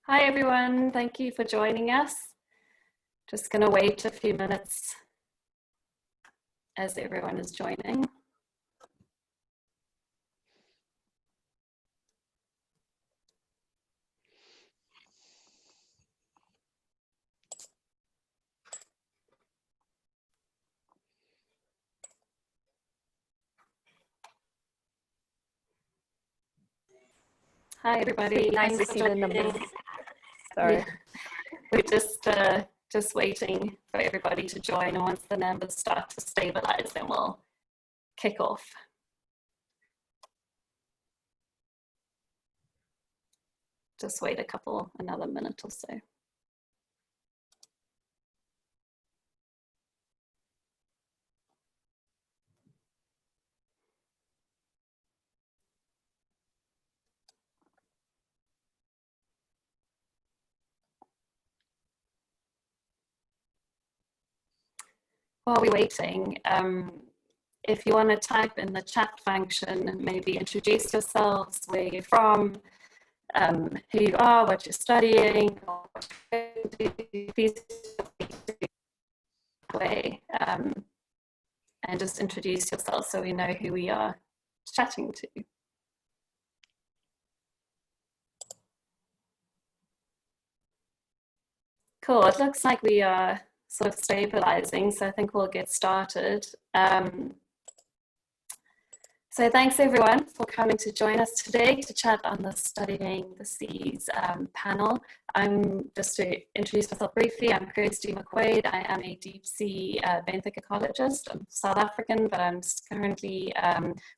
Hi everyone, thank you for joining us. Just going to wait a few minutes as everyone is joining. Hi everybody, nice to see the numbers. Sorry. Yeah. We're just waiting for everybody to join, and once the numbers start to stabilize, then we'll kick off. Just wait another minute or so. While we're waiting, if you want to type in the chat function and maybe introduce yourselves, where you're from, who you are, what you're studying, or what you're going to do, please way, and just introduce yourself so we know who we are chatting to. Cool, it looks like we are sort of stabilizing, so I think we'll get started. So thanks everyone for coming to join us today to chat on the Studying the Seas panel. Just to introduce myself briefly, I'm Ph.D. McQuaid. I am a deep sea benthic ecologist. I'm South African, but I'm currently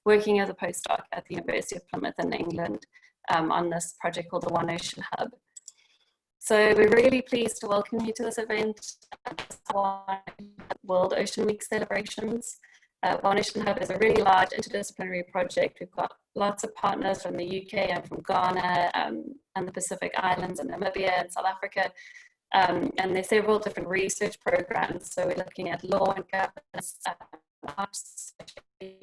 working as a postdoc at the University of Plymouth in England on this project called the One Ocean Hub. So we're really pleased to welcome you to this event, World Ocean Week celebrations. One Ocean Hub is a really large interdisciplinary project. We've got lots of partners from the UK and from Ghana and the Pacific Islands and Namibia and South Africa. And there's several different research programs. So we're looking at law and governance, arts, and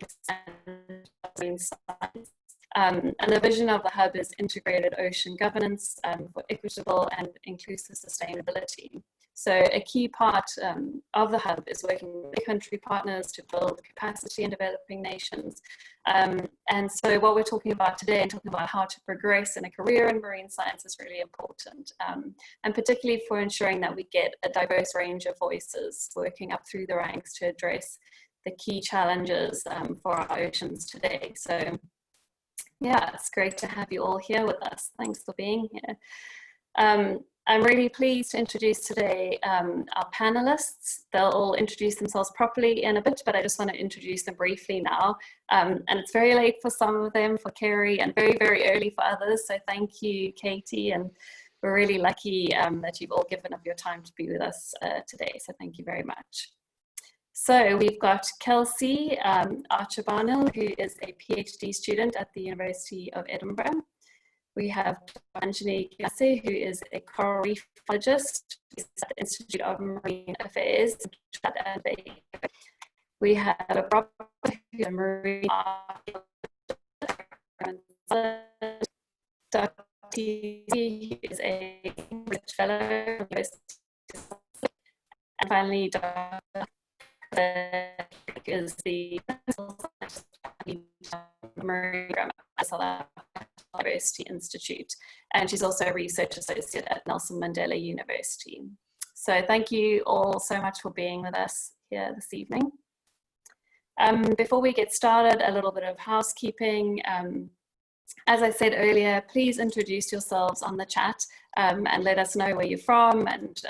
marine science. And the vision of the hub is integrated ocean governance for equitable and inclusive sustainability. So a key part of the hub is working with country partners to build capacity in developing nations. And so what we're talking about today and talking about how to progress in a career in marine science is really important. And particularly for ensuring that we get a diverse range of voices working up through the ranks to address the key challenges for our oceans today. So yeah, it's great to have you all here with us. Thanks for being here. I'm really pleased to introduce today our panelists. They'll all introduce themselves properly in a bit, but I just want to introduce them briefly now. And it's very late for some of them, for Kerry, and very, very early for others. So thank you, Katy, and we're really lucky that you've all given up your time to be with us today. So thank you very much. So we've got Kelsey Barnhill, who is a PhD student at the University of Edinburgh. We have Anjani, who is a coral reef ecologist at the Institute of Marine Affairs. We have Robertson, who is a marine Soapi, who is a research fellow at the University of and finally Dr. is the marine at South University Institute, and she's also a research associate at Nelson Mandela University. So thank you all so much for being with us here this evening. Before we get started, a little bit of housekeeping. As I said earlier, please introduce yourselves on the chat and let us know where you're from and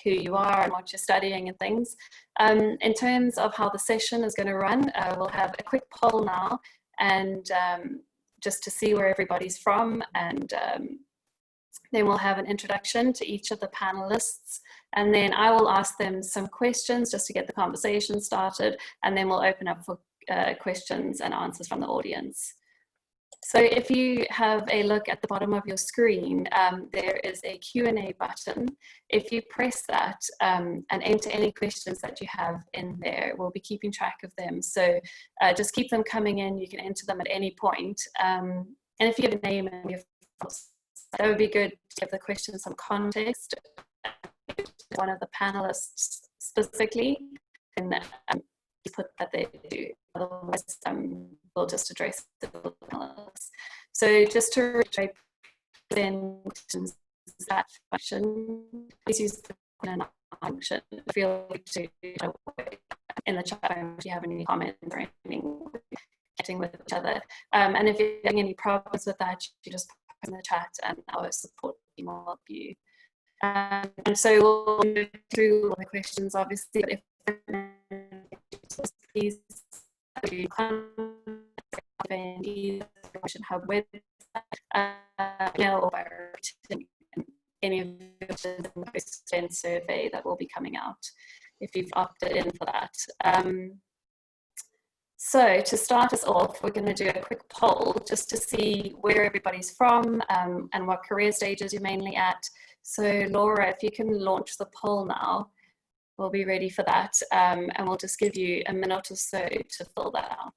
who you are and what you're studying and things. In terms of how the session is going to run, we'll have a quick poll now and just to see where everybody's from, and then we'll have an introduction to each of the panelists, and then I will ask them some questions just to get the conversation started, and then we'll open up for questions and answers from the audience. So if you have a look at the bottom of your screen, there is a Q&A button. If you press that and enter any questions that you have in there, we'll be keeping track of them. So just keep them coming in. You can enter them at any point. And if you have a name and your that would be good to give the question some context. One of the panelists specifically, and put that they do. Otherwise, we'll just address the panelists. So just to reiterate, that function, please use the function. Feel free to in the chat if you have any comments or anything, getting with each other. And if you're having any problems with that, you just put in the chat and our support team will help you. And so we'll go through all the questions, obviously, but if please hub website, or by any of the survey that will be coming out if you've opted in for that. So to start us off, we're going to do a quick poll just to see where everybody's from and what career stages you're mainly at. So Laura, if you can launch the poll now, we'll be ready for that. And we'll just give you a minute or so to fill that out.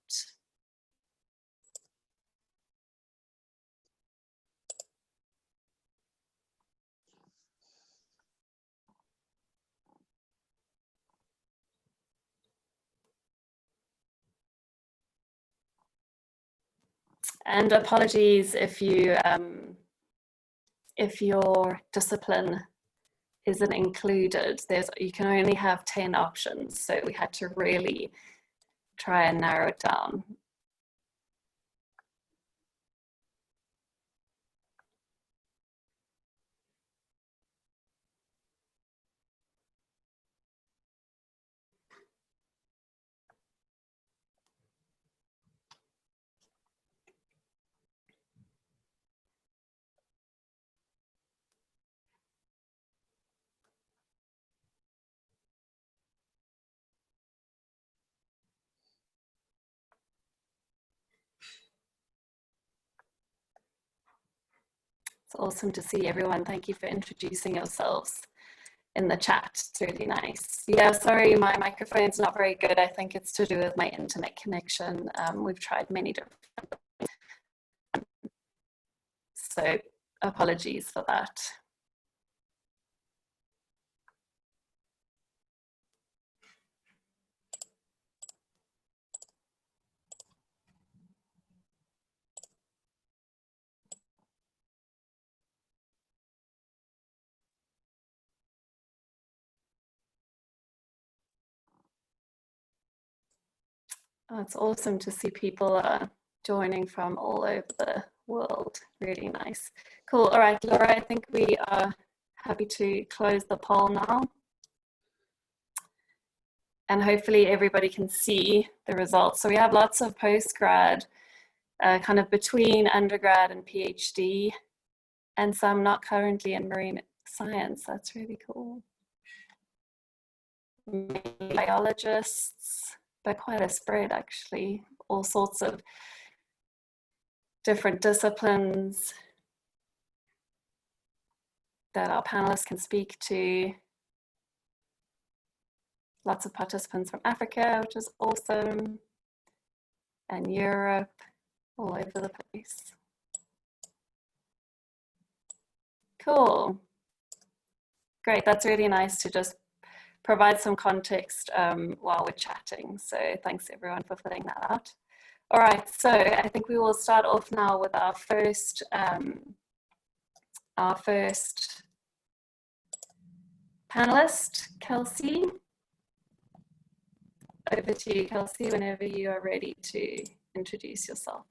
And apologies if your discipline isn't included. You can only have 10 options, so we had to really try and narrow it down. It's awesome to see everyone. Thank you for introducing yourselves in the chat. It's really nice. Yeah, sorry, my microphone's not very good. I think it's to do with my internet connection. We've tried many different things. So apologies for that. Oh, it's awesome to see people joining from all over the world. Really nice. Cool. All right, Laura, I think we are happy to close the poll now. And hopefully everybody can see the results. So we have lots of postgrad, kind of between undergrad and PhD, and some not currently in marine science. That's really cool. Biologists, but quite a spread actually, all sorts of different disciplines that our panelists can speak to. Lots of participants from Africa, which is awesome, and Europe, all over the place. Cool. Great, that's really nice to just provide some context while we're chatting. So thanks everyone for filling that out. All right, so I think we will start off now with our first panelist, Kelsey. Over to you, Kelsey, whenever you are ready to introduce yourself.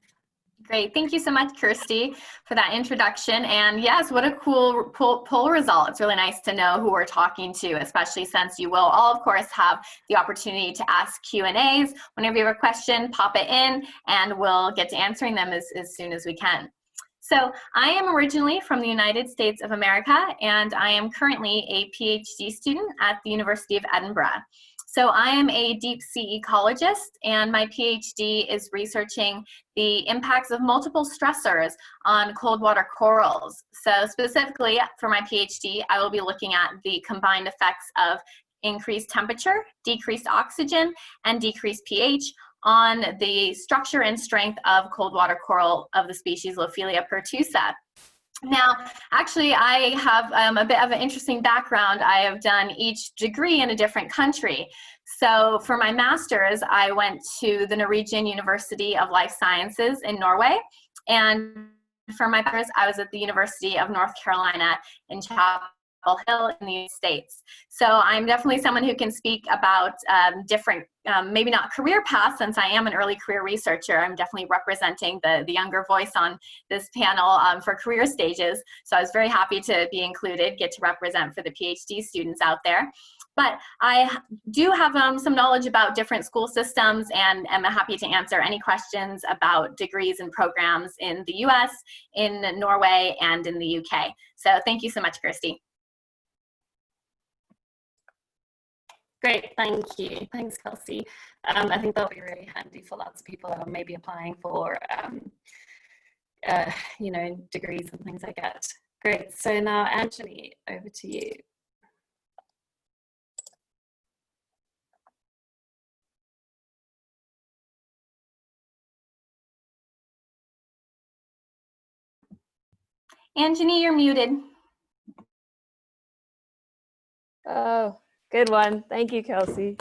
Great. Thank you so much, Kirsty, for that introduction. And yes, what a cool poll result. It's really nice to know who we're talking to, especially since you will all, of course, have the opportunity to ask Q&As. Whenever you have a question, pop it in, and we'll get to answering them as soon as we can. So I am originally from the United States of America, and I am currently a PhD student at the University of Edinburgh. So I am a deep sea ecologist, and my PhD is researching the impacts of multiple stressors on cold water corals. So specifically for my PhD, I will be looking at the combined effects of increased temperature, decreased oxygen, and decreased pH on the structure and strength of cold water coral of the species Lophelia pertusa. Now, actually, I have a bit of an interesting background. I have done each degree in a different country. So for my master's, I went to the Norwegian University of Life Sciences in Norway. And for my bachelor's, I was at the University of North Carolina in Chapel Hill in the United States. So I'm definitely someone who can speak about different, maybe not career paths, since I am an early career researcher. I'm definitely representing the younger voice on this panel for career stages. So I was very happy to be included, get to represent for the PhD students out there. But I do have some knowledge about different school systems, and am happy to answer any questions about degrees and programs in the US, in Norway, and in the UK. So thank you so much, Kirsty. Great, thank you. Thanks, Kelsey. I think that'll be really handy for lots of people that are maybe applying for, you know, degrees and things like that. Great, so now Anjani, over to you. Anjani, you're muted. Oh, good one. Thank you, Kelsey.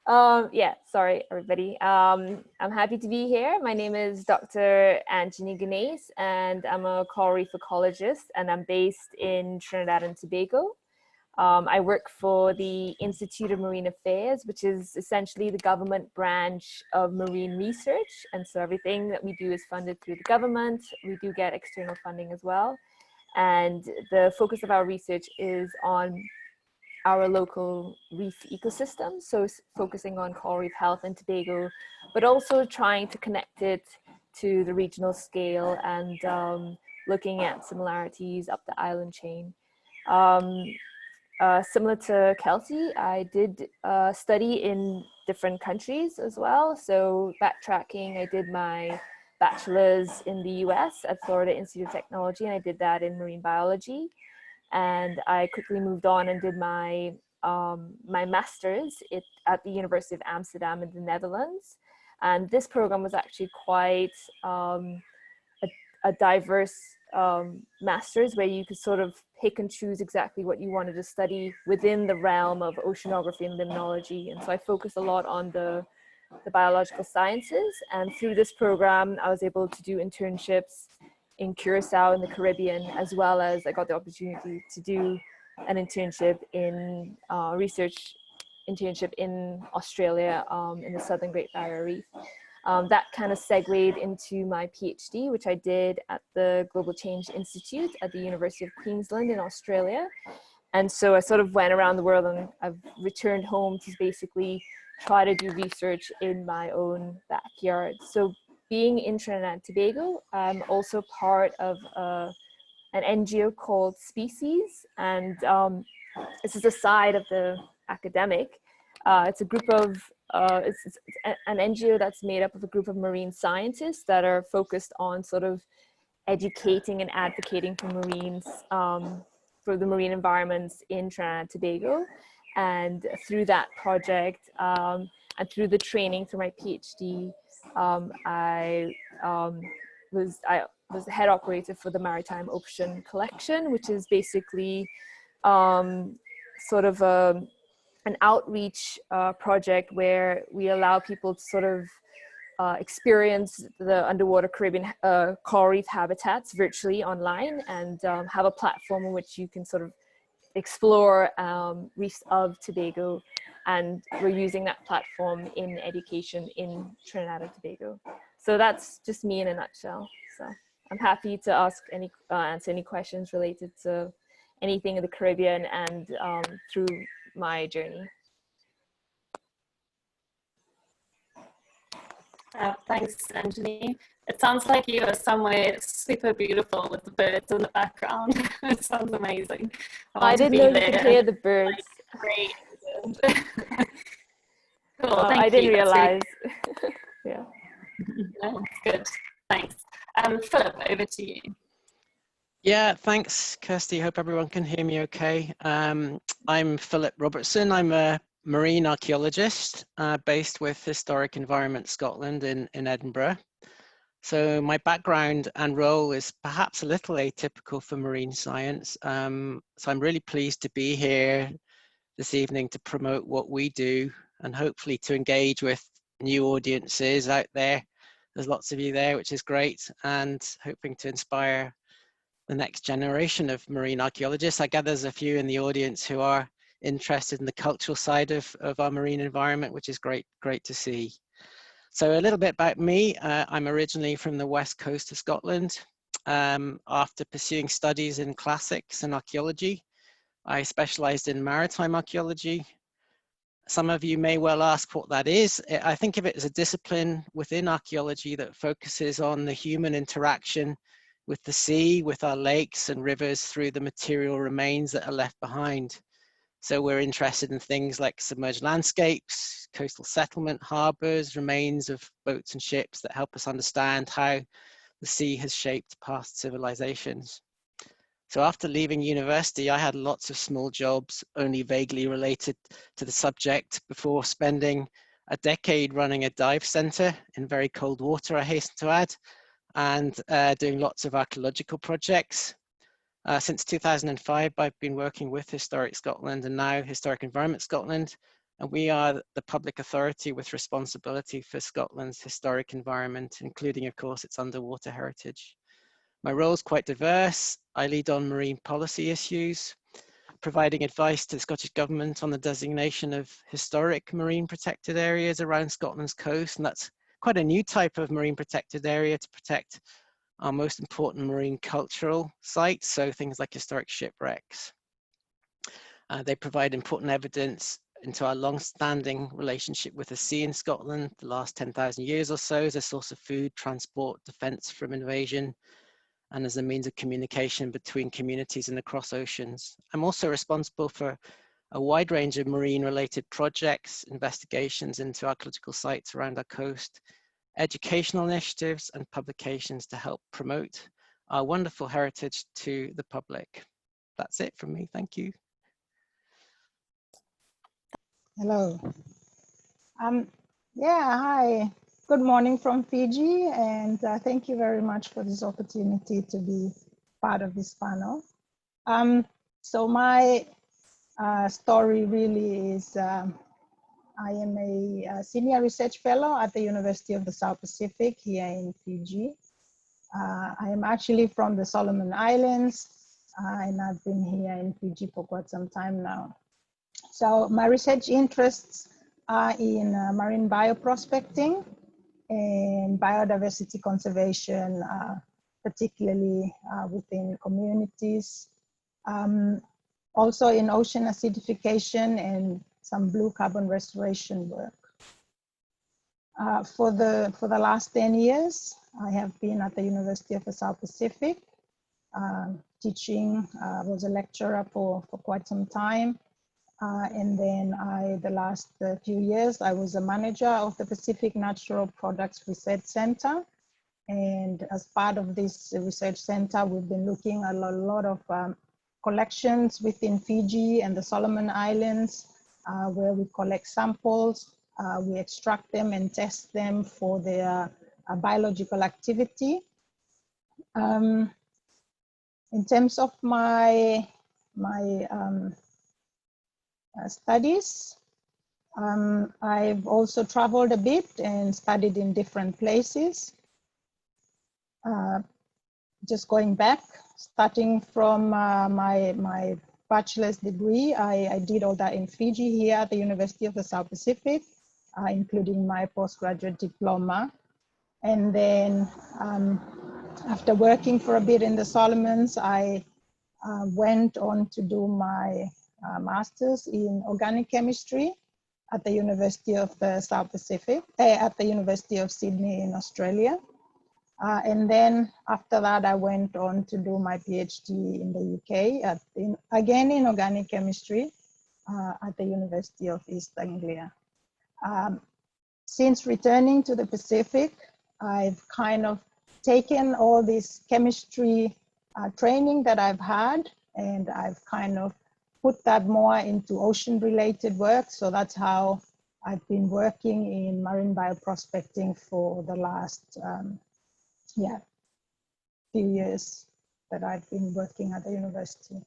Yeah, sorry, everybody. I'm happy to be here. My name is Dr. Anjani Ganase, and I'm a coral reef ecologist, and I'm based in Trinidad and Tobago. I work for the Institute of Marine Affairs, which is essentially the government branch of marine research. And so everything that we do is funded through the government. We do get external funding as well. And the focus of our research is on our local reef ecosystem, so focusing on coral reef health in Tobago, but also trying to connect it to the regional scale and looking at similarities up the island chain. Similar to Kelsey, I did study in different countries as well. So backtracking, I did my bachelor's in the US at Florida Institute of Technology, and I did that in marine biology. And I quickly moved on and did my my master's at the University of Amsterdam in the Netherlands. And this program was actually quite a diverse master's, where you could sort of pick and choose exactly what you wanted to study within the realm of oceanography and limnology. And so I focused a lot on the biological sciences. And through this program, I was able to do internships in Curacao in the Caribbean, as well as I got the opportunity to do an internship in research internship in Australia in the Southern Great Barrier Reef. That kind of segued into my PhD, which I did at the Global Change Institute at the University of Queensland in Australia. And so I sort of went around the world, and I've returned home to basically try to do research in my own backyard. So being in Trinidad and Tobago, I'm also part of an NGO called Species, and this is a side of the academic. It's a group of, it's an NGO that's made up of a group of marine scientists that are focused on sort of educating and advocating for marines, for the marine environments in Trinidad and Tobago. And through that project and through the training for my PhD, I was the head operator for the Maritime Ocean Collection, which is basically sort of an outreach project where we allow people to sort of experience the underwater Caribbean coral reef habitats virtually online, and have a platform in which you can sort of explore reefs of Tobago. And we're using that platform in education in Trinidad and Tobago. So that's just me in a nutshell. So I'm happy to answer any questions related to anything in the Caribbean and through my journey. Thanks, Anjani. It sounds like you are somewhere super beautiful with the birds in the background. It sounds amazing. I didn't know you could hear the birds. Great. Cool, I didn't realize. Yeah. No, good, thanks. Philip, over to you. Yeah, thanks, Kirsty. Hope everyone can hear me okay. I'm Philip Robertson. I'm a marine archaeologist based with Historic Environment Scotland in Edinburgh. So my background and role is perhaps a little atypical for marine science. So I'm really pleased to be here this evening to promote what we do and hopefully to engage with new audiences out there. There's lots of you there, which is great, and hoping to inspire the next generation of marine archaeologists. I gather there's a few in the audience who are interested in the cultural side of our marine environment, which is great to see. So a little bit about me. I'm originally from the west coast of Scotland. After pursuing studies in classics and archaeology, I specialized in maritime archaeology. Some of you may well ask what that is. I think of it as a discipline within archaeology that focuses on the human interaction with the sea, with our lakes and rivers through the material remains that are left behind. So we're interested in things like submerged landscapes, coastal settlement, harbors, remains of boats and ships that help us understand how the sea has shaped past civilizations. So after leaving university, I had lots of small jobs only vaguely related to the subject before spending a decade running a dive center in very cold water, I hasten to add, and doing lots of archaeological projects. Since 2005, I've been working with Historic Scotland and now Historic Environment Scotland, and we are the public authority with responsibility for Scotland's historic environment, including, of course, its underwater heritage. My role is quite diverse. I lead on marine policy issues, providing advice to the Scottish Government on the designation of historic marine protected areas around Scotland's coast, and that's quite a new type of marine protected area to protect our most important marine cultural sites, so things like historic shipwrecks. They provide important evidence into our long-standing relationship with the sea in Scotland, the last 10,000 years or so, as a source of food, transport, defense from invasion, and as a means of communication between communities and across oceans. I'm also responsible for a wide range of marine-related projects, investigations into archaeological sites around our coast, educational initiatives and publications to help promote our wonderful heritage to the public. That's it from me, thank you. Hello. Yeah, hi. Good morning from Fiji, and thank you very much for this opportunity to be part of this panel. So my story really is, I am a senior research fellow at the University of the South Pacific here in Fiji. I am actually from the Solomon Islands, and I've been here in Fiji for quite some time now. So my research interests are in marine bioprospecting and biodiversity conservation, particularly within communities. Also in ocean acidification and some blue carbon restoration work. For the last 10 years, I have been at the University of the South Pacific, teaching, was a lecturer for quite some time. And then the last few years, I was a manager of the Pacific Natural Products Research Center. And as part of this research center, we've been looking at a lot of collections within Fiji and the Solomon Islands, where we collect samples, we extract them and test them for their biological activity. In terms of my studies, I've also traveled a bit and studied in different places. Just going back, starting from my bachelor's degree, I did all that in Fiji here at the University of the South Pacific, including my postgraduate diploma. And then after working for a bit in the Solomons, I went on to do my master's in organic chemistry at the University of the South Pacific, at the University of Sydney in Australia. And then after that, I went on to do my PhD in the UK, again in organic chemistry at the University of East Anglia. Since returning to the Pacific, I've kind of taken all this chemistry training that I've had, and I've kind of put that more into ocean-related work. So that's how I've been working in marine bioprospecting for the last yeah, few years that I've been working at the university.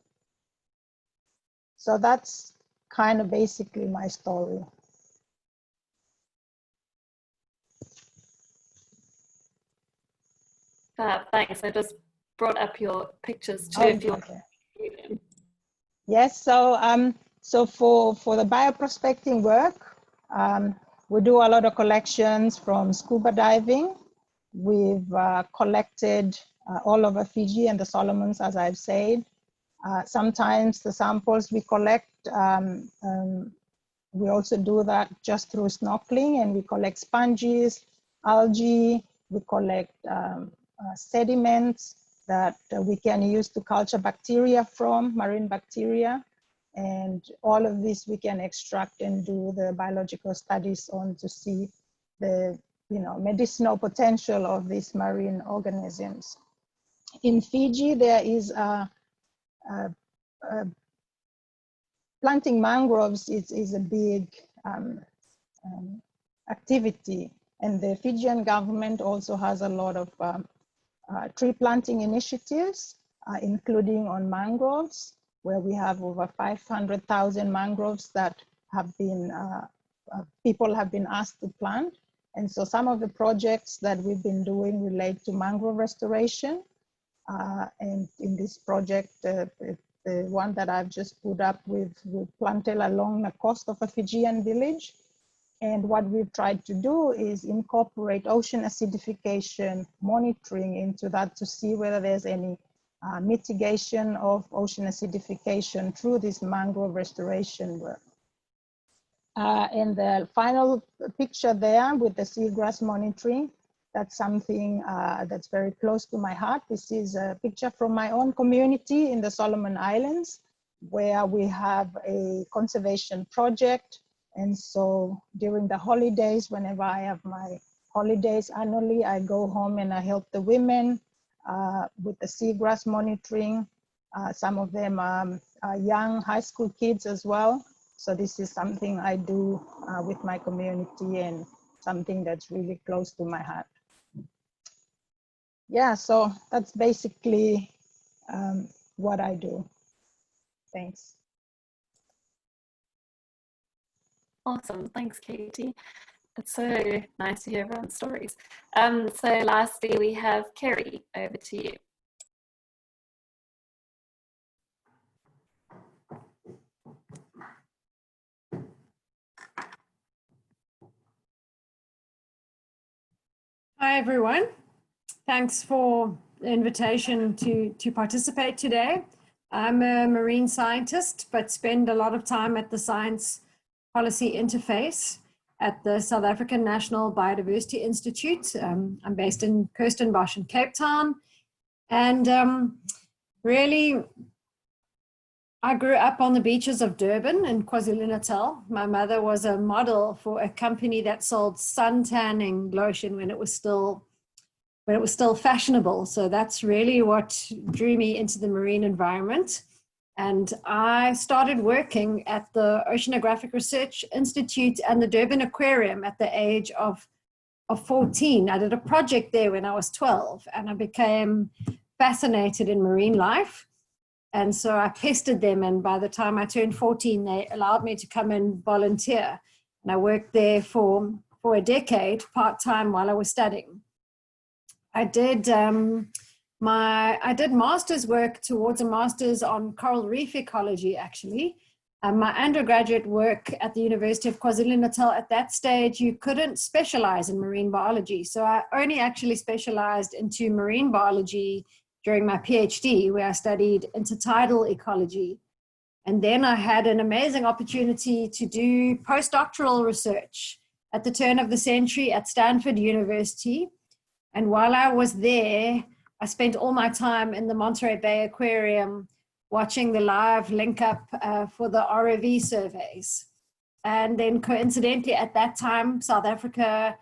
So that's kind of basically my story. Thanks. I just brought up your pictures too. Oh, if you okay. Yes, so so for the bioprospecting work, we do a lot of collections from scuba diving. We've collected all over Fiji and the Solomons, as I've said. Sometimes the samples we collect, we also do that just through snorkeling, and we collect sponges, algae, we collect sediments that we can use to culture bacteria from, marine bacteria. And all of this we can extract and do the biological studies on to see the medicinal potential of these marine organisms. In Fiji, there is planting mangroves is a big activity, and the Fijian government also has a lot of tree planting initiatives, including on mangroves, where we have over 500,000 mangroves that have been, people have been asked to plant. And so some of the projects that we've been doing relate to mangrove restoration. And in this project, the one that I've just put up, we've planted along the coast of a Fijian village. And what we've tried to do is incorporate ocean acidification monitoring into that to see whether there's any mitigation of ocean acidification through this mangrove restoration work. And the final picture there with the seagrass monitoring, that's something that's very close to my heart. This is a picture from my own community in the Solomon Islands, where we have a conservation project. And so during the holidays, whenever I have my holidays annually, I go home and I help the women with the seagrass monitoring. Some of them are young high school kids as well. So this is something I do with my community and something that's really close to my heart. Yeah, so that's basically what I do. Thanks. Awesome, thanks, Katie. It's so nice to hear everyone's stories. So lastly, we have Kerry, over to you. Hi, everyone. Thanks for the invitation to participate today. I'm a marine scientist, but spend a lot of time at the Science Policy Interface at the South African National Biodiversity Institute. I'm based in Kirstenbosch in Cape Town. And really, I grew up on the beaches of Durban in KwaZulu-Natal. My mother was a model for a company that sold sun tanning lotion when it was still fashionable. So that's really what drew me into the marine environment. And I started working at the Oceanographic Research Institute and the Durban Aquarium at the age of 14. I did a project there when I was 12, and I became fascinated in marine life. And so I pestered them, and by the time I turned 14, they allowed me to come and volunteer. And I worked there for a decade, part-time, while I was studying. I did master's work towards a master's on coral reef ecology, actually. My undergraduate work at the University of KwaZulu-Natal, at that stage, you couldn't specialize in marine biology. So I only actually specialized into marine biology during my Ph.D., where I studied intertidal ecology. And then I had an amazing opportunity to do postdoctoral research at the turn of the century at Stanford University. And while I was there, I spent all my time in the Monterey Bay Aquarium watching the live link up for the ROV surveys. And then coincidentally at that time, South Africa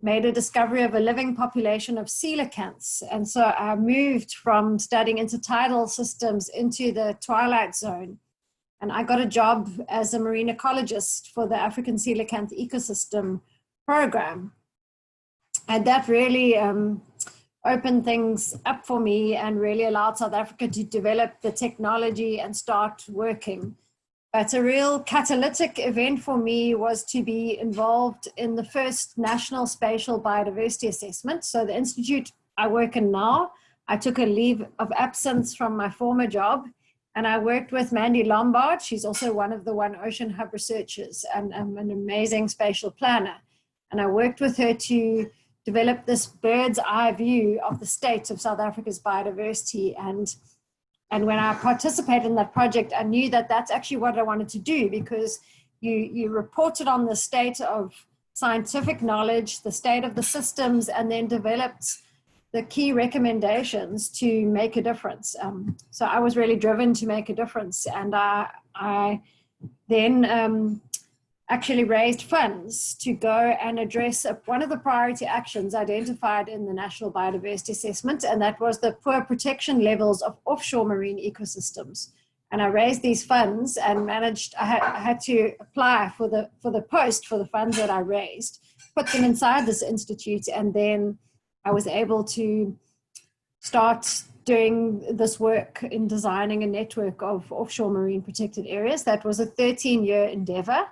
made a discovery of a living population of coelacanths. And so I moved from studying intertidal systems into the twilight zone. And I got a job as a marine ecologist for the African coelacanth ecosystem program. And that really opened things up for me and really allowed South Africa to develop the technology and start working. But a real catalytic event for me was to be involved in the first National Spatial Biodiversity Assessment. So the institute I work in now, I took a leave of absence from my former job, and I worked with Mandy Lombard. She's also one of the One Ocean Hub researchers and an amazing spatial planner. And I worked with her to develop this bird's eye view of the state of South Africa's biodiversity. And when I participated in that project, I knew that that's actually what I wanted to do, because you reported on the state of scientific knowledge, the state of the systems, and then developed the key recommendations to make a difference. So I was really driven to make a difference. And I then actually raised funds to go and address one of the priority actions identified in the National Biodiversity Assessment, and that was the poor protection levels of offshore marine ecosystems. And I raised these funds and managed, I had to apply for the post for the funds that I raised, put them inside this institute, and then I was able to start doing this work in designing a network of offshore marine protected areas. That was a 13-year endeavor,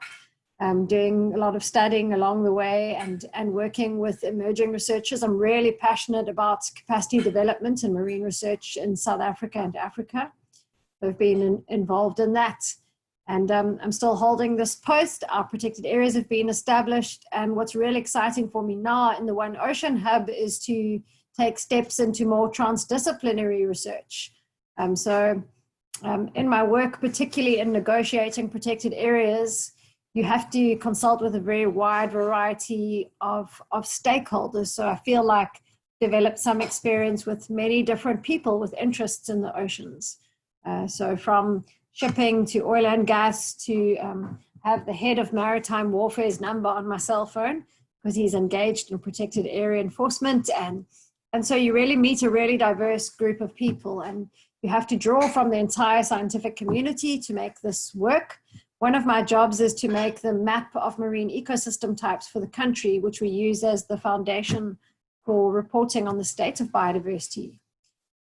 doing a lot of studying along the way and working with emerging researchers. I'm really passionate about capacity development and marine research in South Africa and Africa. I've been involved in that. And I'm still holding this post. Our protected areas have been established. And what's really exciting for me now in the One Ocean Hub is to take steps into more transdisciplinary research. In my work, particularly in negotiating protected areas, you have to consult with a very wide variety of stakeholders. So I feel like I've developed some experience with many different people with interests in the oceans. So from shipping to oil and gas to have the head of maritime warfare's number on my cell phone because he's engaged in protected area enforcement. And so you really meet a really diverse group of people, and you have to draw from the entire scientific community to make this work. One of my jobs is to make the map of marine ecosystem types for the country, which we use as the foundation for reporting on the state of biodiversity.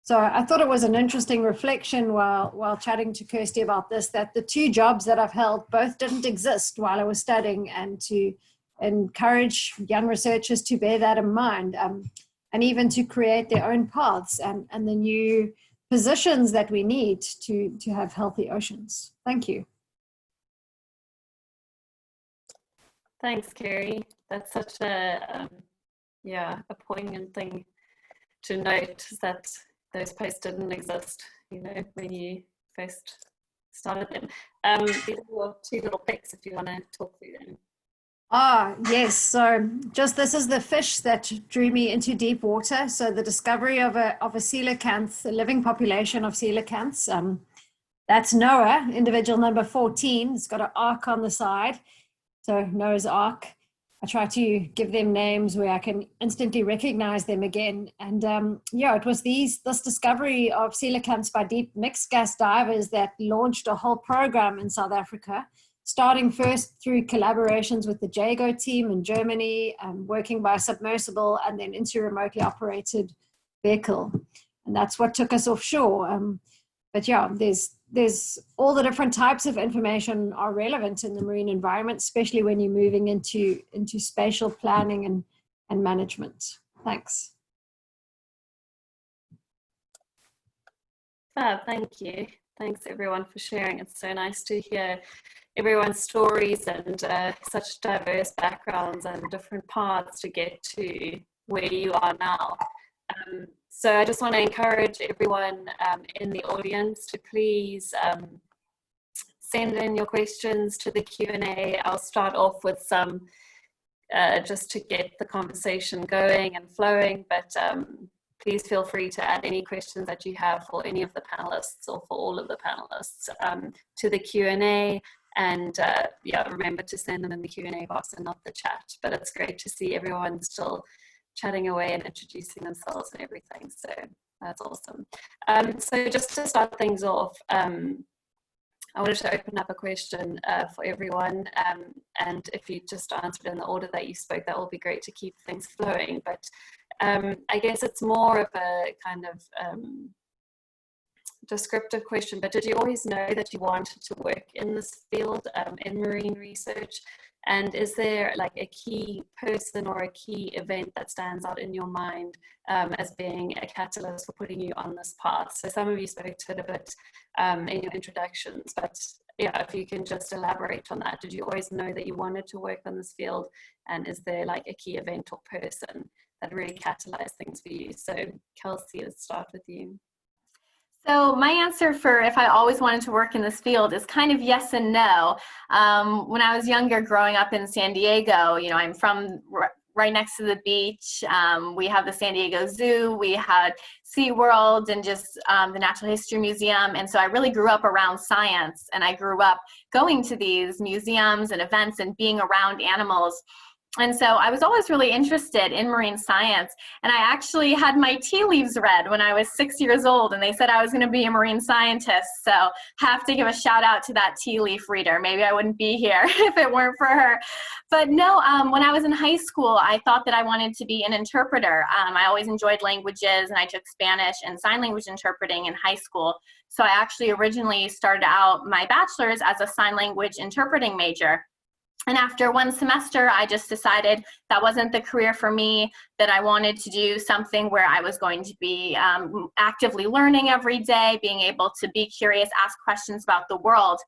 So I thought it was an interesting reflection while chatting to Kirsty about this, that the two jobs that I've held both didn't exist while I was studying, and to encourage young researchers to bear that in mind, and even to create their own paths and the new positions that we need to have healthy oceans. Thank you. Thanks, Kerry. That's such a poignant thing to note, that those posts didn't exist, when you first started them. These are two little pics if you want to talk through them. Ah, yes. So this is the fish that drew me into deep water. So the discovery of a coelacanth, a living population of coelacanths. That's Noah, individual number 14. It's got an arc on the side. So Noah's Ark. I try to give them names where I can instantly recognize them again. And it was this discovery of coelacanths by deep mixed gas divers that launched a whole program in South Africa, starting first through collaborations with the Jago team in Germany, working by submersible, and then into remotely operated vehicle. And that's what took us offshore. There's all the different types of information are relevant in the marine environment, especially when you're moving into spatial planning and management. Thanks. Thank you. Thanks everyone for sharing. It's so nice to hear everyone's stories and such diverse backgrounds and different paths to get to where you are now. So I just want to encourage everyone in the audience to please send in your questions to the Q&A. I'll start off with some just to get the conversation going and flowing, but please feel free to add any questions that you have for any of the panelists or for all of the panelists to the Q&A. And remember to send them in the Q&A box and not the chat. But it's great to see everyone still chatting away and introducing themselves and everything. So that's awesome. So just to start things off, I wanted to open up a question for everyone. And if you just answered in the order that you spoke, that will be great to keep things flowing. But I guess it's more of a kind of descriptive question, but did you always know that you wanted to work in this field, in marine research? And is there like a key person or a key event that stands out in your mind as being a catalyst for putting you on this path? So some of you spoke to it a bit in your introductions, but yeah, if you can just elaborate on that. Did you always know that you wanted to work on this field? And is there like a key event or person that really catalyzed things for you? So Kelsey, let's start with you. So my answer for if I always wanted to work in this field is kind of yes and no. When I was younger, growing up in San Diego, you know, I'm from right next to the beach. We have the San Diego Zoo, we had SeaWorld, and just the Natural History Museum. And so I really grew up around science, and I grew up going to these museums and events and being around animals. And so I was always really interested in marine science, and I actually had my tea leaves read when I was 6 years old, and they said I was going to be a marine scientist. So have to give a shout out to that tea leaf reader. Maybe I wouldn't be here if it weren't for her. But no, when I was in high school, I thought that I wanted to be an interpreter. I always enjoyed languages, and I took Spanish and sign language interpreting in high school. So I actually originally started out my bachelor's as a sign language interpreting major. And after one semester, I just decided that wasn't the career for me, that I wanted to do something where I was going to be actively learning every day, being able to be curious, ask questions about the world.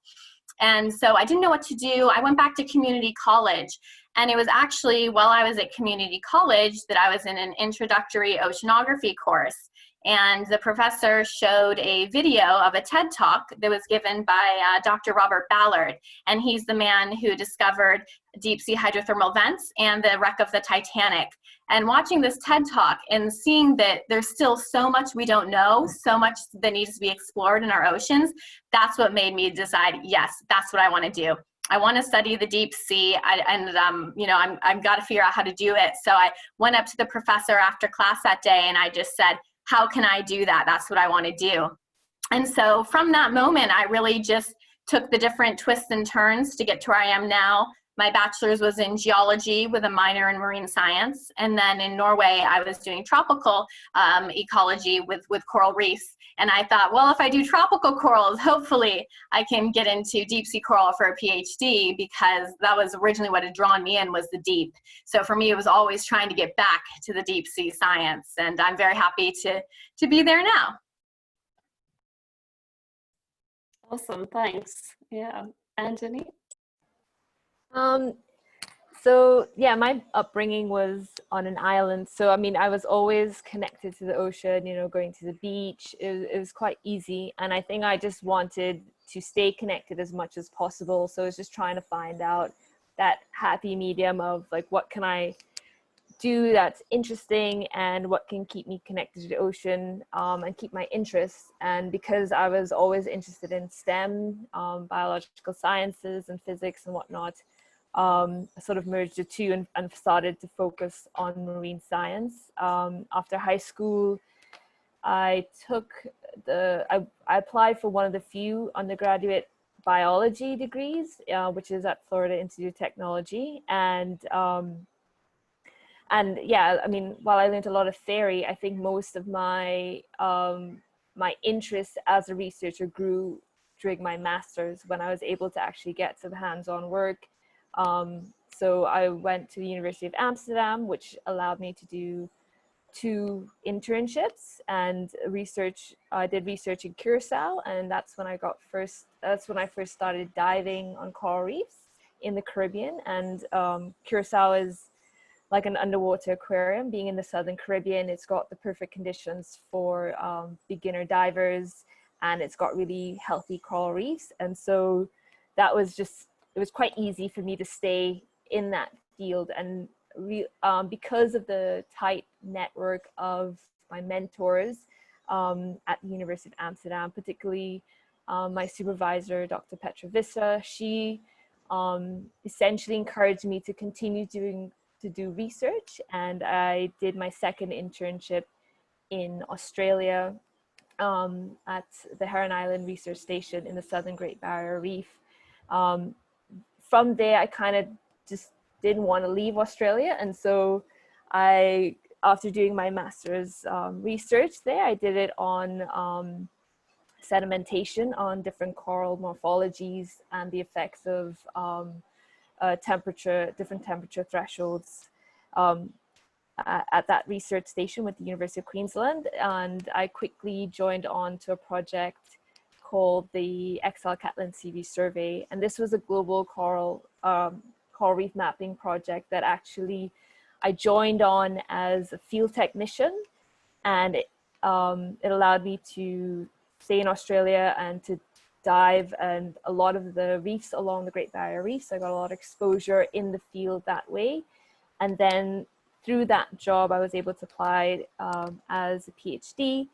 And so I didn't know what to do. I went back to community college. And it was actually while I was at community college that I was in an introductory oceanography course. And the professor showed a video of a TED Talk that was given by Dr. Robert Ballard. And he's the man who discovered deep sea hydrothermal vents and the wreck of the Titanic. And watching this TED Talk and seeing that there's still so much we don't know, so much that needs to be explored in our oceans, that's what made me decide, yes, that's what I want to do. I want to study the deep sea, you know, I've got to figure out how to do it. So I went up to the professor after class that day, and I just said, how can I do that? That's what I want to do. And so from that moment, I really just took the different twists and turns to get to where I am now. My bachelor's was in geology with a minor in marine science. And then in Norway, I was doing tropical ecology with coral reefs. And I thought, well, if I do tropical corals, hopefully I can get into deep sea coral for a PhD, because that was originally what had drawn me in, was the deep. So for me, it was always trying to get back to the deep sea science. And I'm very happy to be there now. Awesome, thanks. Yeah, Anjani? So yeah, my upbringing was on an island. So I mean, I was always connected to the ocean, you know, going to the beach. It was quite easy. And I think I just wanted to stay connected as much as possible. So I was just trying to find out that happy medium of like, what can I do that's interesting and what can keep me connected to the ocean, and keep my interests. And because I was always interested in STEM, biological sciences and physics and whatnot, I sort of merged the two and started to focus on marine science. After high school, I applied for one of the few undergraduate biology degrees, which is at Florida Institute of Technology. And yeah, I mean, while I learned a lot of theory, I think most of my my interest as a researcher grew during my master's, when I was able to actually get some hands-on work. So I went to the University of Amsterdam, which allowed me to do 2 internships and research. I did research in Curacao, and that's when I first started diving on coral reefs in the Caribbean. And Curacao is like an underwater aquarium. Being in the Southern Caribbean, it's got the perfect conditions for beginner divers, and it's got really healthy coral reefs. And so that was just, it was quite easy for me to stay in that field. And because of the tight network of my mentors at the University of Amsterdam, particularly my supervisor, Dr. Petra Vissa, she essentially encouraged me to continue to do research. And I did my second internship in Australia at the Heron Island Research Station in the Southern Great Barrier Reef. From there, I kind of just didn't want to leave Australia. And so I after doing my master's research there, I did it on sedimentation on different coral morphologies and the effects of different temperature thresholds at that research station with the University of Queensland. And I quickly joined on to a project called the XL Catlin Sea Reef Survey. And this was a global coral reef mapping project that actually I joined on as a field technician, and it allowed me to stay in Australia and to dive and a lot of the reefs along the Great Barrier Reef. So I got a lot of exposure in the field that way. And then through that job, I was able to apply as a PhD.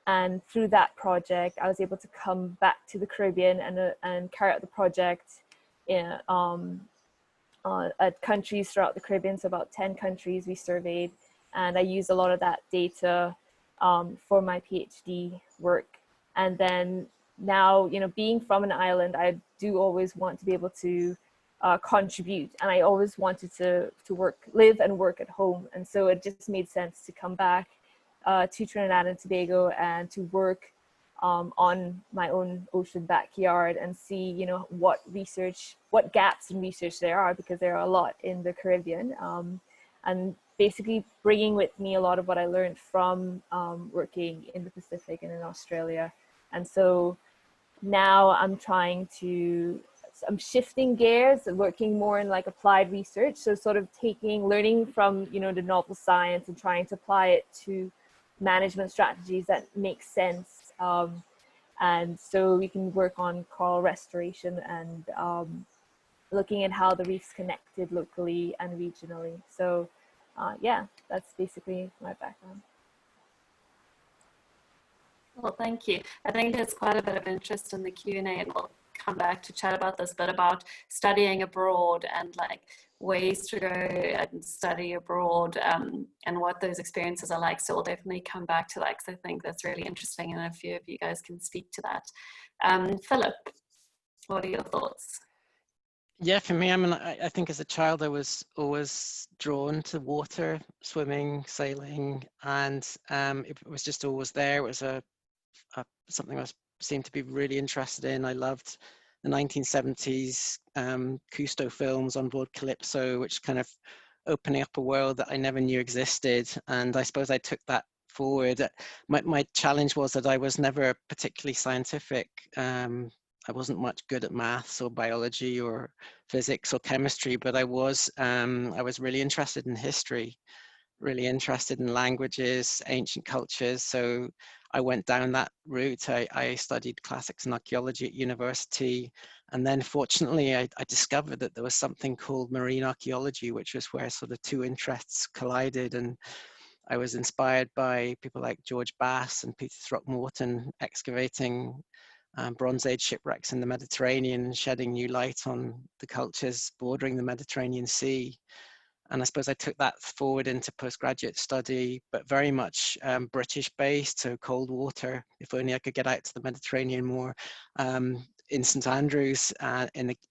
And through that project, I was able to come back to the Caribbean and carry out the project in, at countries throughout the Caribbean. So about 10 countries we surveyed. And I used a lot of that data for my PhD work. And then now, you know, being from an island, I do always want to be able to contribute, and I always wanted to live and work at home. And so it just made sense to come back to Trinidad and Tobago and to work on my own ocean backyard and see, you know, what gaps in research there are, because there are a lot in the Caribbean, and basically bringing with me a lot of what I learned from working in the Pacific and in Australia. And so now I'm shifting gears and working more in like applied research. So sort of learning from, you know, the novel science and trying to apply it to management strategies that make sense. And so we can work on coral restoration and looking at how the reefs connected locally and regionally. So yeah, that's basically my background. Well, thank you. I think there's quite a bit of interest in the Q&A, and we'll come back to chat about this, but about studying abroad and like ways to go and study abroad, and what those experiences are like. So we'll definitely come back to that, because I think that's really interesting, and a few of you guys can speak to that. Philip, what are your thoughts? Yeah, for me, I mean, I think as a child, I was always drawn to water, swimming, sailing, and it was just always there. It was something I seemed to be really interested in. I loved the 1970s Cousteau films on board Calypso, which kind of opening up a world that I never knew existed. And I suppose I took that forward. My challenge was that I was never particularly scientific. I wasn't much good at maths or biology or physics or chemistry, but I was really interested in history, really interested in languages, ancient cultures. So I went down that route. I studied classics and archaeology at university. And then fortunately, I discovered that there was something called marine archaeology, which was where sort of two interests collided. And I was inspired by people like George Bass and Peter Throckmorton excavating Bronze Age shipwrecks in the Mediterranean, shedding new light on the cultures bordering the Mediterranean Sea. And I suppose I took that forward into postgraduate study, but very much British based, so cold water. If only I could get out to the Mediterranean more. In St Andrews,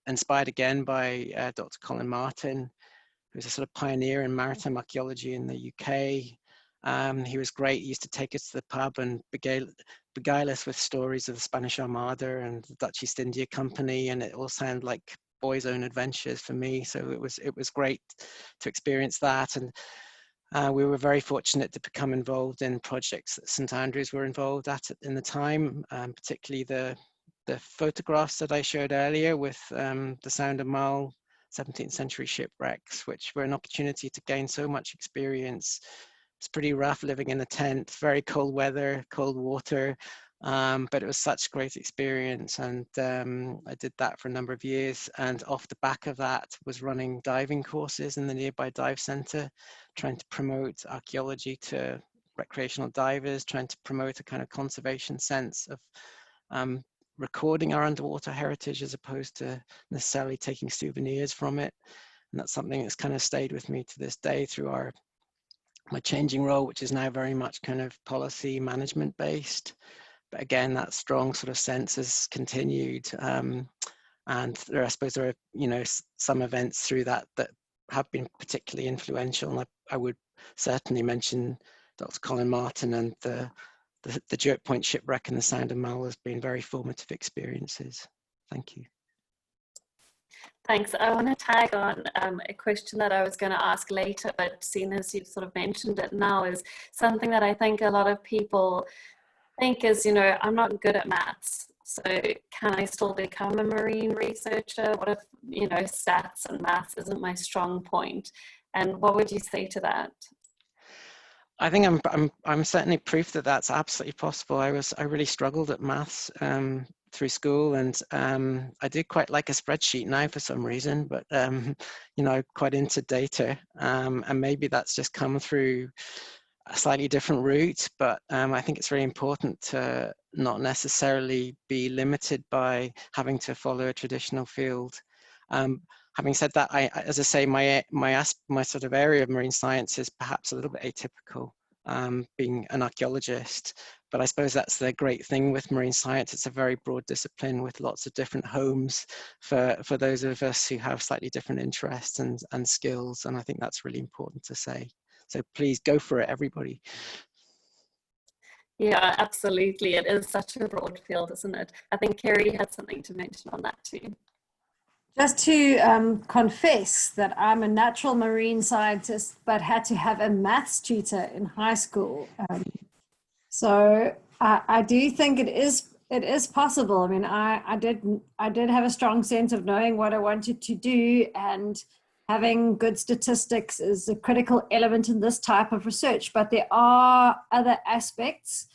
inspired again by Dr. Colin Martin, who's a sort of pioneer in maritime archaeology in the UK. He was great. He used to take us to the pub and beguile us with stories of the Spanish Armada and the Dutch East India Company, and it all sounded like boys' own adventures for me. So it was great to experience that, and we were very fortunate to become involved in projects that St Andrews were involved at in the time, particularly the photographs that I showed earlier with the Sound of Mull 17th century shipwrecks, which were an opportunity to gain so much experience. It's pretty rough living in a tent, very cold weather, cold water, but it was such great experience. And I did that for a number of years. And off the back of that was running diving courses in the nearby dive center, trying to promote archaeology to recreational divers, trying to promote a kind of conservation sense of recording our underwater heritage as opposed to necessarily taking souvenirs from it. And that's something that's kind of stayed with me to this day through my changing role, which is now very much kind of policy management based. But again, that strong sort of sense has continued. And I suppose there are, you know, some events through that have been particularly influential. And I would certainly mention Dr. Colin Martin and the Jerk Point shipwreck and the Sound of Mull as being very formative experiences. Thank you. Thanks. I want to tag on a question that I was going to ask later, but seeing as you've sort of mentioned it now, is something that I think a lot of people think is, you know, I'm not good at maths, so can I still become a marine researcher? What if, you know, stats and maths isn't my strong point? And what would you say to that? I think I'm certainly proof that that's absolutely possible. I really struggled at maths through school, and I do quite like a spreadsheet now for some reason, but you know, quite into data, and maybe that's just come through a slightly different route. But I think it's really important to not necessarily be limited by having to follow a traditional field. Having said that, as I say, my sort of area of marine science is perhaps a little bit atypical, being an archaeologist. But I suppose that's the great thing with marine science. It's a very broad discipline with lots of different homes for those of us who have slightly different interests and skills. And I think that's really important to say. So please go for it, everybody. Yeah, absolutely. It is such a broad field, isn't it? I think Kerry had something to mention on that too. Just to confess that I'm a natural marine scientist, but had to have a maths tutor in high school. So I do think it is possible. I mean, I did have a strong sense of knowing what I wanted to do, and having good statistics is a critical element in this type of research. But there are other aspects.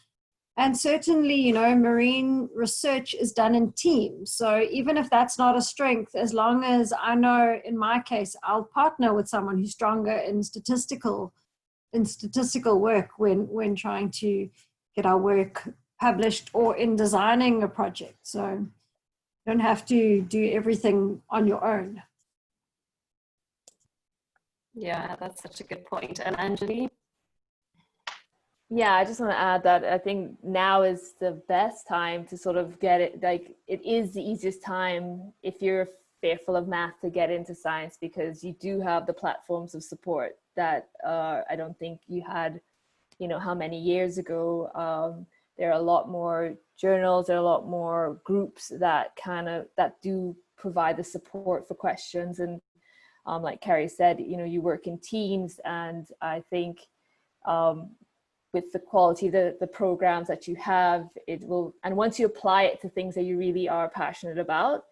And certainly, you know, marine research is done in teams. So even if that's not a strength, as long as I know, in my case, I'll partner with someone who's stronger in statistical work when trying to get our work published or in designing a project. So you don't have to do everything on your own. Yeah, that's such a good point. And Anjani? Yeah, I just want to add that I think now is the best time to sort of get it, like it is the easiest time if you're fearful of math to get into science, because you do have the platforms of support that I don't think you had, you know, how many years ago. There are a lot more journals, there are a lot more groups that that do provide the support for questions. And like Carrie said, you know, you work in teams, and I think with the quality, the programs that you have, it will, and once you apply it to things that you really are passionate about,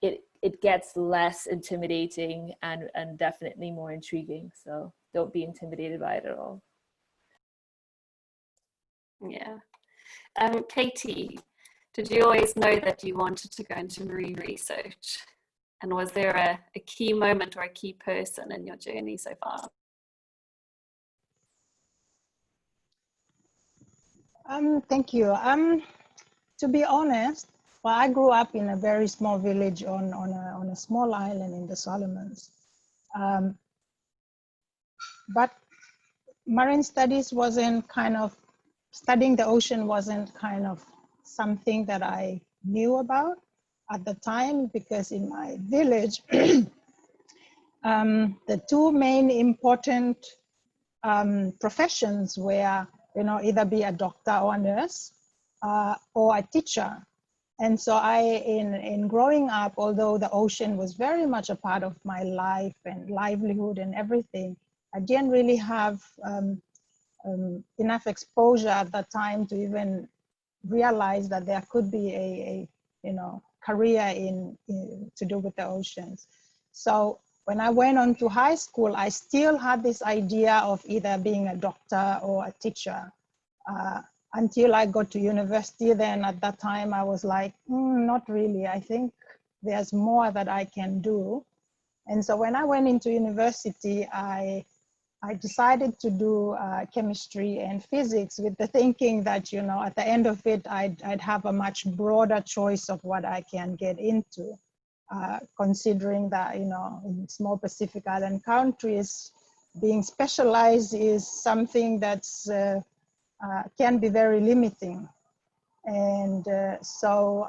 it gets less intimidating and definitely more intriguing. So don't be intimidated by it at all. Yeah. Katy, did you always know that you wanted to go into marine research? And was there a key moment or a key person in your journey so far? Thank you. To be honest, well, I grew up in a very small village on a small island in the Solomons. But marine studies wasn't kind of, studying the ocean wasn't kind of something that I knew about at the time, because in my village, the two main important professions were, you know, either be a doctor or a nurse or a teacher. And so in growing up, although the ocean was very much a part of my life and livelihood and everything, I didn't really have enough exposure at that time to even realize that there could be a you know, career in to do with the oceans. So when I went on to high school, I still had this idea of either being a doctor or a teacher. Until I got to university, then at that time I was like, not really. I think there's more that I can do. And so when I went into university, I decided to do chemistry and physics with the thinking that, you know, at the end of it, I'd have a much broader choice of what I can get into. Considering that, you know, in small Pacific Island countries, being specialized is something that's can be very limiting. And so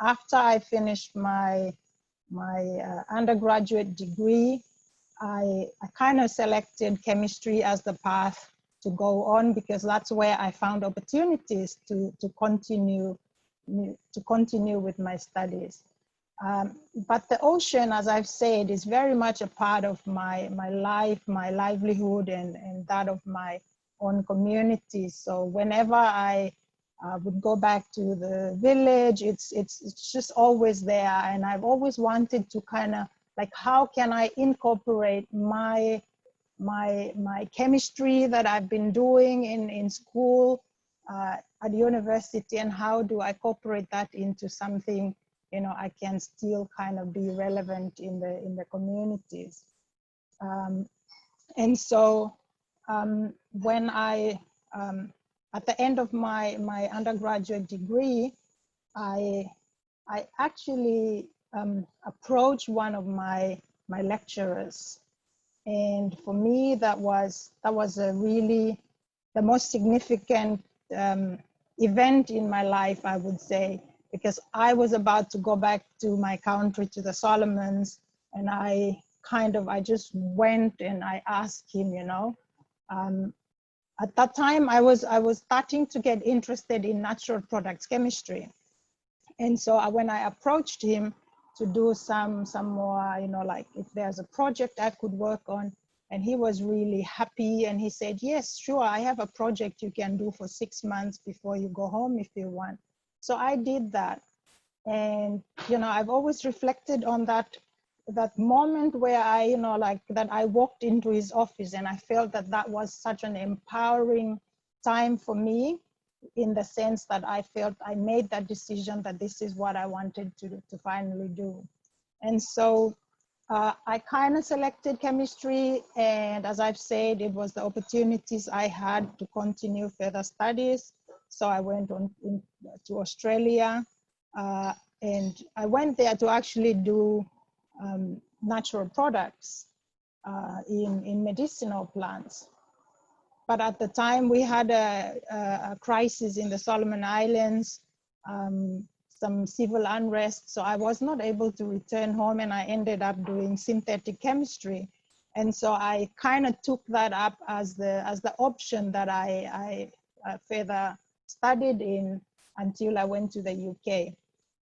after I finished my undergraduate degree, I kind of selected chemistry as the path to go on, because that's where I found opportunities to continue with my studies. But the ocean, as I've said, is very much a part of my life, my livelihood, and that of my own community. So whenever I would go back to the village, it's just always there. And I've always wanted to kind of like, how can I incorporate my chemistry that I've been doing in school, at university, and how do I incorporate that into something, you know, I can still kind of be relevant in the communities. And so when I, at the end of my undergraduate degree, I actually approached one of my lecturers. And for me, that was a really the most significant event in my life, I would say, because I was about to go back to my country, to the Solomons, and I just went and I asked him, you know, at that time I was starting to get interested in natural products chemistry. And so when I approached him to do some more, you know, like if there's a project I could work on, and he was really happy, and he said, yes, sure, I have a project you can do for 6 months before you go home if you want. So I did that. And, you know, I've always reflected on that moment where I, you know, like that I walked into his office, and I felt that that was such an empowering time for me, in the sense that I felt I made that decision that this is what I wanted to finally do. And so I kind of selected chemistry, and as I've said, it was the opportunities I had to continue further studies. So I went on to Australia, and I went there to actually do natural products in medicinal plants. But at the time we had a crisis in the Solomon Islands, some civil unrest. So I was not able to return home, and I ended up doing synthetic chemistry. And so I kind of took that up as the option that I further studied in until I went to the UK.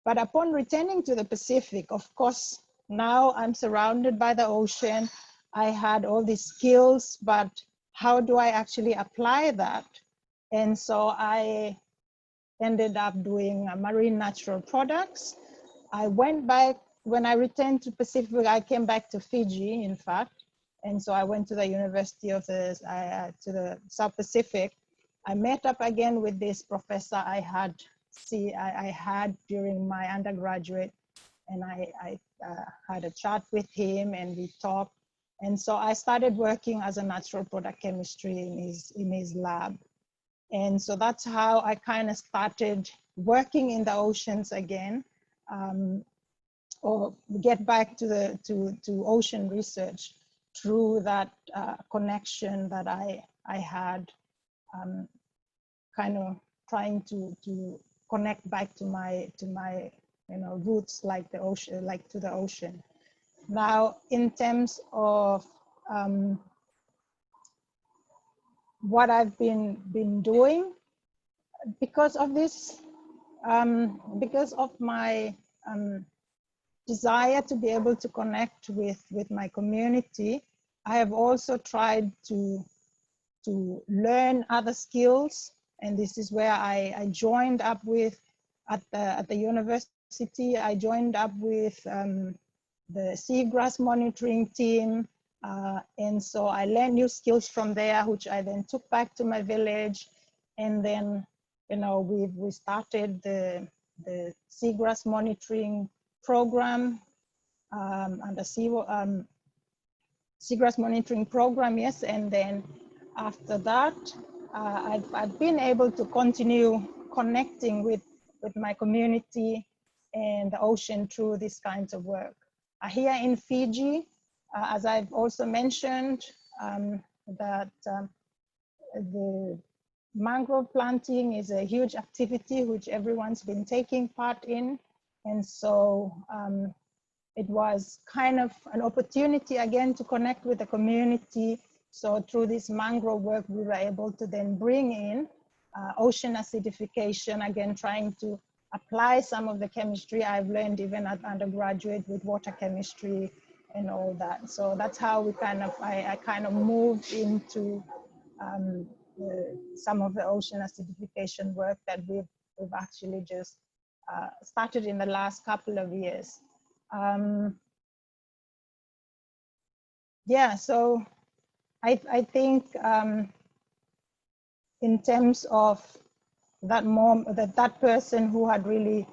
But upon returning to the Pacific, of course, now I'm surrounded by the ocean. I had all these skills, but how do I actually apply that? And so I ended up doing marine natural products. I went back, when I returned to Pacific, I came back to Fiji, in fact. And so I went to the University of to the South Pacific. I met up again with this professor I had during my undergraduate, and I had a chat with him, and we talked. And so I started working as a natural product chemistry in his lab. And so that's how I kind of started working in the oceans again, or get back to ocean research through that connection that I had, kind of trying to connect back to my roots, like the ocean, like to the ocean. Now, in terms of what I've been doing, because of this, because of my desire to be able to connect with my community, I have also tried to learn other skills, and this is where I joined up with at the university. I joined up with the seagrass monitoring team. And so I learned new skills from there, which I then took back to my village. And then, you know, we started the seagrass monitoring program, and the seagrass monitoring program, yes. And then after that, I've been able to continue connecting with my community and the ocean through these kinds of work. Here in Fiji, as I've also mentioned, that the mangrove planting is a huge activity which everyone's been taking part in. And so, it was kind of an opportunity again to connect with the community. So through this mangrove work, we were able to then bring in ocean acidification, again, trying to apply some of the chemistry I've learned even at undergraduate with water chemistry and all that. So that's how we I kind of moved into some of the ocean acidification work that we've actually just started in the last couple of years. Yeah, so I think in terms of that person who had really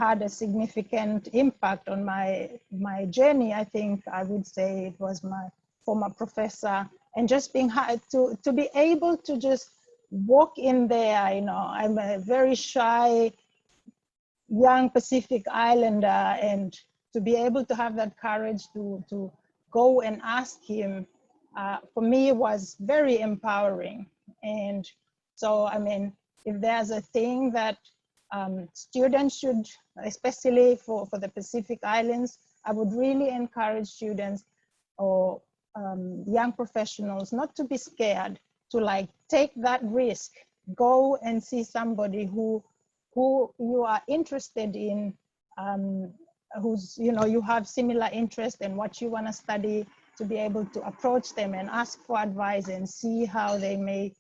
had a significant impact on my journey, I think I would say it was my former professor, and just being to be able to just walk in there. You know, I'm a very shy young Pacific Islander, and to be able to have that courage to go and ask him, for me was very empowering. And so, I mean, if there's a thing that students should, especially for the Pacific Islands, I would really encourage students or young professionals not to be scared, to like take that risk, go and see somebody who you are interested in, who's, you know, you have similar interest in what you want to study, to be able to approach them and ask for advice and see how they may,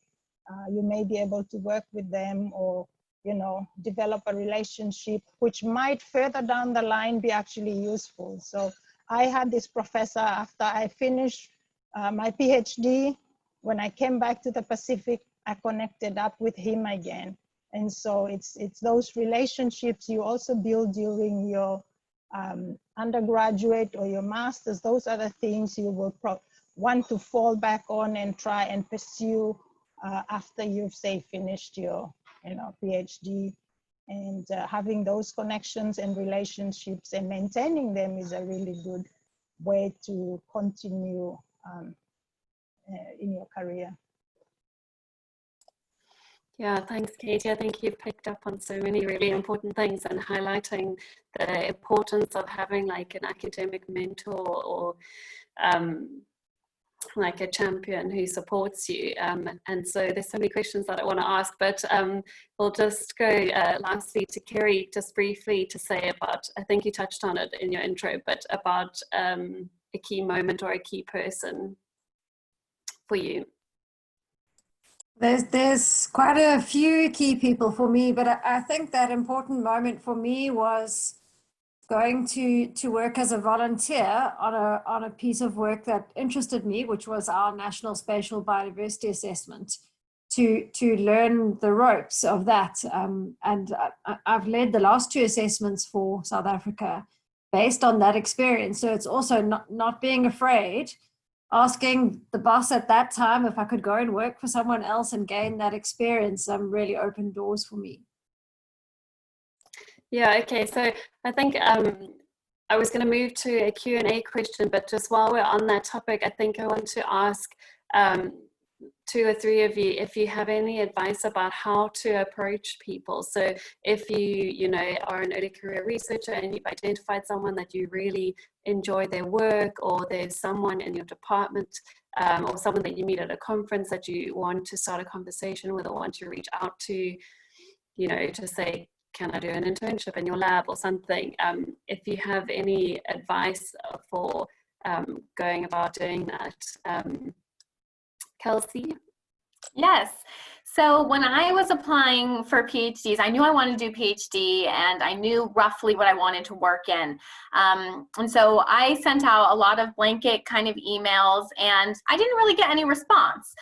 you may be able to work with them, or, you know, develop a relationship which might further down the line be actually useful. So I had this professor after I finished my PhD. When I came back to the Pacific, I connected up with him again. And so it's those relationships you also build during your undergraduate or your master's. Those are the things you will want to fall back on and try and pursue after you've, say, finished your, you know, PhD. And having those connections and relationships and maintaining them is a really good way to continue in your career. Yeah, thanks, Katie. I think you've picked up on so many really important things, and highlighting the importance of having like an academic mentor or like a champion who supports you. And so there's so many questions that I want to ask, but we'll just go lastly to Kerry, just briefly to say about, I think you touched on it in your intro, but about a key moment or a key person for you. There's quite a few key people for me, but I think that important moment for me was going to work as a volunteer on a piece of work that interested me, which was our National Spatial Biodiversity Assessment, to learn the ropes of that. And I've led the last 2 assessments for South Africa based on that experience. So it's also not being afraid, asking the boss at that time if I could go and work for someone else and gain that experience. Really opened doors for me. Yeah, okay, so I think I was going to move to a Q&A question, but just while we're on that topic, I think I want to ask 2 or 3 of you if you have any advice about how to approach people. So if you know, are an early career researcher and you've identified someone that you really enjoy their work, or there's someone in your department or someone that you meet at a conference that you want to start a conversation with or want to reach out to, you know, to say, can I do an internship in your lab or something? If you have any advice for going about doing that. Kelsey? Yes. So when I was applying for PhDs, I knew I wanted to do PhD, and I knew roughly what I wanted to work in. And so I sent out a lot of blanket kind of emails, and I didn't really get any response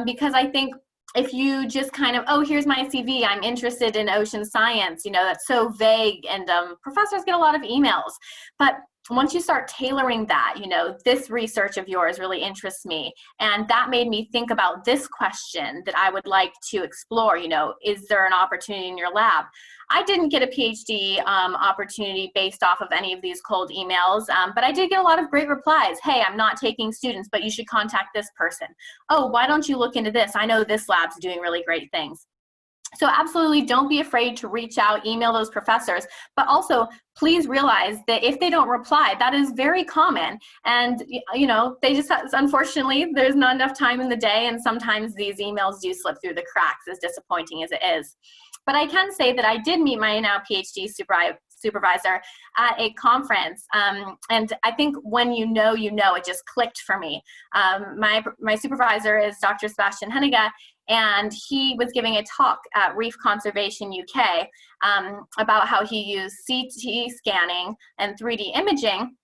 because I think if you just kind of, oh, here's my CV, I'm interested in ocean science, you know, that's so vague, and professors get a lot of emails. But once you start tailoring that, you know, this research of yours really interests me, and that made me think about this question that I would like to explore, you know, is there an opportunity in your lab? I didn't get a PhD opportunity based off of any of these cold emails, but I did get a lot of great replies. Hey, I'm not taking students, but you should contact this person. Oh, why don't you look into this? I know this lab's doing really great things. So absolutely don't be afraid to reach out, email those professors, but also please realize that if they don't reply, that is very common. And, you know, they just, unfortunately, there's not enough time in the day, and sometimes these emails do slip through the cracks, as disappointing as it is. But I can say that I did meet my now PhD supervisor at a conference. And I think when you know, it just clicked for me. My supervisor is Dr. Sebastian Henniga, and he was giving a talk at Reef Conservation UK about how he used CT scanning and 3D imaging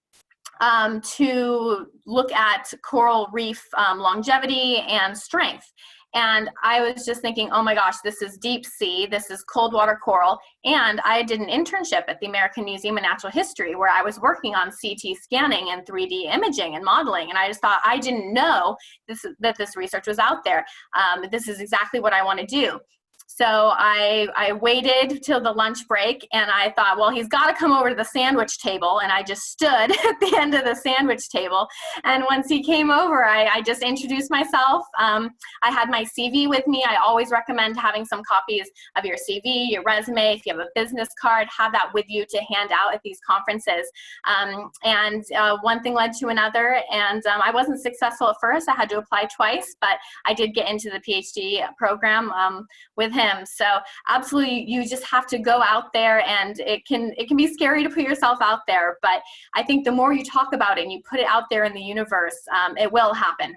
to look at coral reef longevity and strength. And I was just thinking, oh my gosh, this is deep sea, this is cold water coral. And I did an internship at the American Museum of Natural History where I was working on CT scanning and 3D imaging and modeling. And I just thought, I didn't know that this research was out there. This is exactly what I want to do. So I waited till the lunch break, and I thought, well, he's got to come over to the sandwich table. And I just stood at the end of the sandwich table. And once he came over, I just introduced myself. I had my CV with me. I always recommend having some copies of your CV, your resume. If you have a business card, have that with you to hand out at these conferences. One thing led to another. And I wasn't successful at first. I had to apply twice, but I did get into the PhD program with him. So absolutely, you just have to go out there, and it can be scary to put yourself out there, but I think the more you talk about it and you put it out there in the universe, it will happen.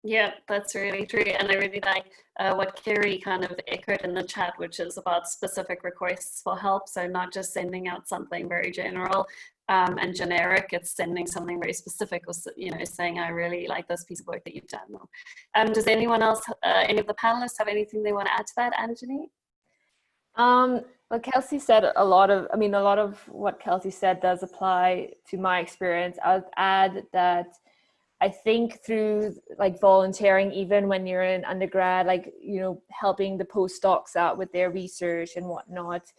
Yeah, that's really true. And I really like what Kerry kind of echoed in the chat, which is about specific requests for help. So not just sending out something very general and generic, it's sending something very specific, or, you know, saying, I really like this piece of work that you've done. Does anyone else, any of the panelists have anything they want to add to that, Anjani? Well, Kelsey said a lot of what Kelsey said does apply to my experience. I would add that I think through like volunteering, even when you're in undergrad, like, you know, helping the postdocs out with their research and whatnot,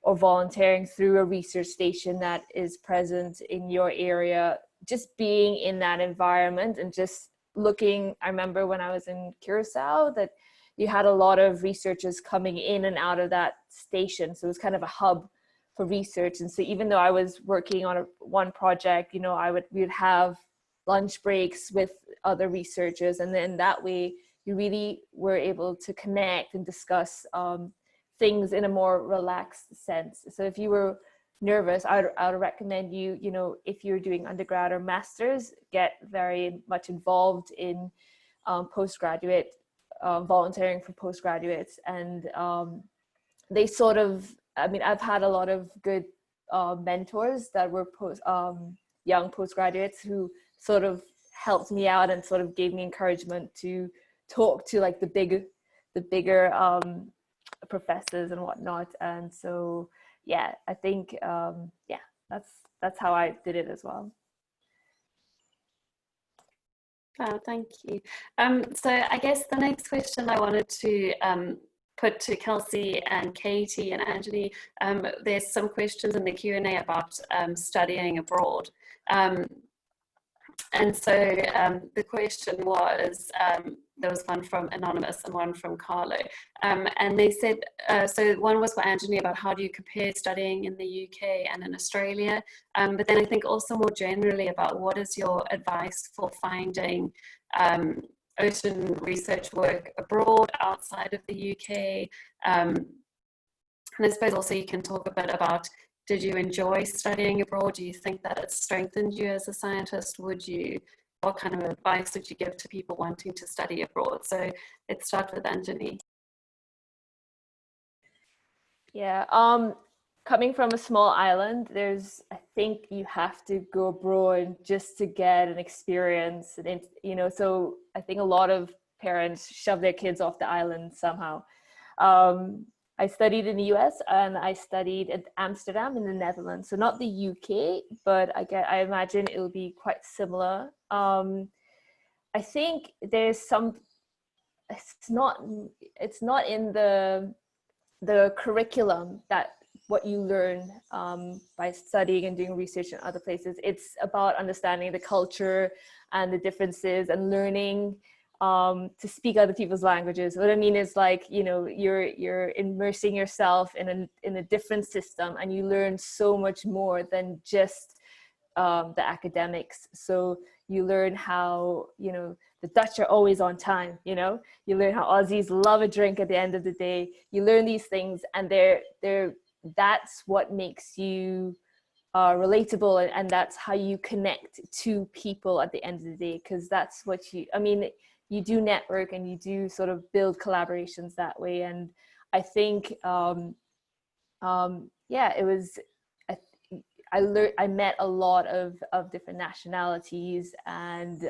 or volunteering through a research station that is present in your area, just being in that environment and just looking. I remember when I was in Curacao that you had a lot of researchers coming in and out of that station. So it was kind of a hub for research. And so even though I was working on one project, you know, we would have lunch breaks with other researchers. And then that way you really were able to connect and discuss things in a more relaxed sense. So if you were nervous, I would recommend you, you know, if you're doing undergrad or master's, get very much involved in postgraduate volunteering for postgraduates. And they sort of, I mean, I've had a lot of good mentors that were young postgraduates who sort of helped me out and sort of gave me encouragement to talk to like the bigger professors and whatnot. And so yeah, I think that's how I did it as well. Oh, thank you. So I guess the next question I wanted to put to Kelsey and Katy and Anjani, there's some questions in the Q&A about studying abroad. And so the question was, there was one from Anonymous and one from Carlo. And they said, so one was for Anjani about how do you compare studying in the UK and in Australia? But then I think also more generally about what is your advice for finding ocean research work abroad, outside of the UK? And I suppose also you can talk a bit about, did you enjoy studying abroad? Do you think that it strengthened you as a scientist? What kind of advice would you give to people wanting to study abroad? So let's start with Anjani. Yeah, coming from a small island, I think you have to go abroad just to get an experience. And, you know, so I think a lot of parents shove their kids off the island somehow. I studied in the US and I studied at Amsterdam in the Netherlands. So not the UK, but I imagine it will be quite similar. I think there's it's not in the curriculum that what you learn by studying and doing research in other places. It's about understanding the culture and the differences and learning to speak other people's languages. What I mean is, like, you know, you're immersing yourself in a different system, and you learn so much more than just the academics. So you learn how, you know, the Dutch are always on time, you know, you learn how Aussies love a drink at the end of the day. You learn these things, and that's what makes you relatable, and that's how you connect to people at the end of the day, because that's what you do network, and you do sort of build collaborations that way. And I think yeah, it was, I met a lot of different nationalities, and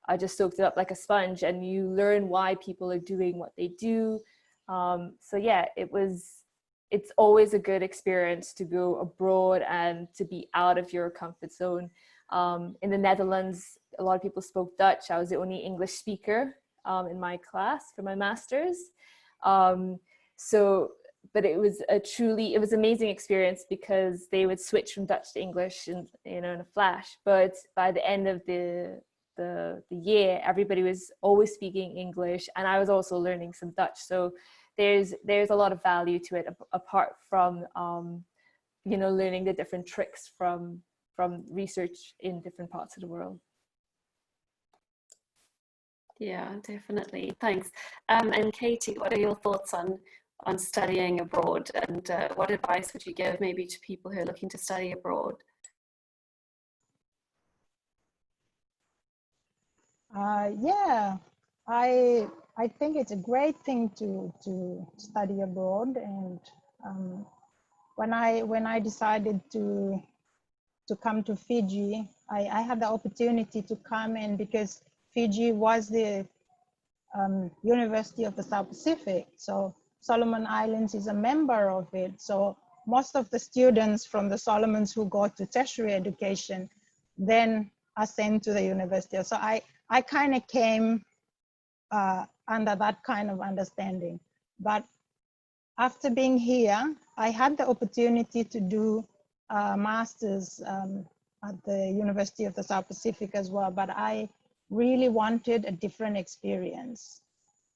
I just soaked it up like a sponge, and you learn why people are doing what they do. So yeah, it's always a good experience to go abroad and to be out of your comfort zone. In the Netherlands, a lot of people spoke Dutch. I was the only English speaker in my class for my master's. But it was it was an amazing experience, because they would switch from Dutch to English in a flash. But by the end of the year, everybody was always speaking English, and I was also learning some Dutch. So there's a lot of value to it, apart from learning the different tricks from research in different parts of the world. Yeah, definitely. Thanks. And Katy, what are your thoughts on studying abroad, and what advice would you give maybe to people who are looking to study abroad? Yeah, I think it's a great thing to study abroad. And when I decided to come to Fiji, I had the opportunity to come in because Fiji was the University of the South Pacific. So Solomon Islands is a member of it. So most of the students from the Solomons who go to tertiary education then are sent to the university. So I kind of came under that kind of understanding. But after being here, I had the opportunity to do a master's at the University of the South Pacific as well, but I really wanted a different experience.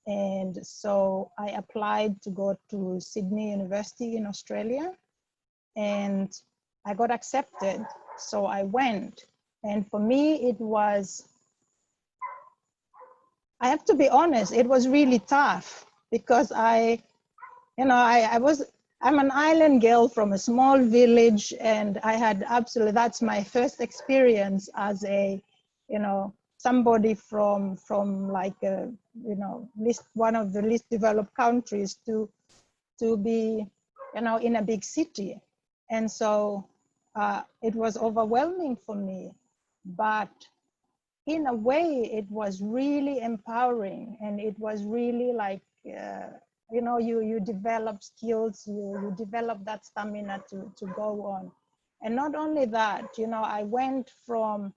And so I applied to go to Sydney University in Australia, and I got accepted. So I went, and for me, it was, I have to be honest, it was really tough, because I'm an island girl from a small village, and I had that's my first experience as a, somebody from like a, one of the least developed countries to be, in a big city. And so it was overwhelming for me, but in a way it was really empowering, and it was really like, you develop skills, you develop that stamina to go on. And not only that, I went from,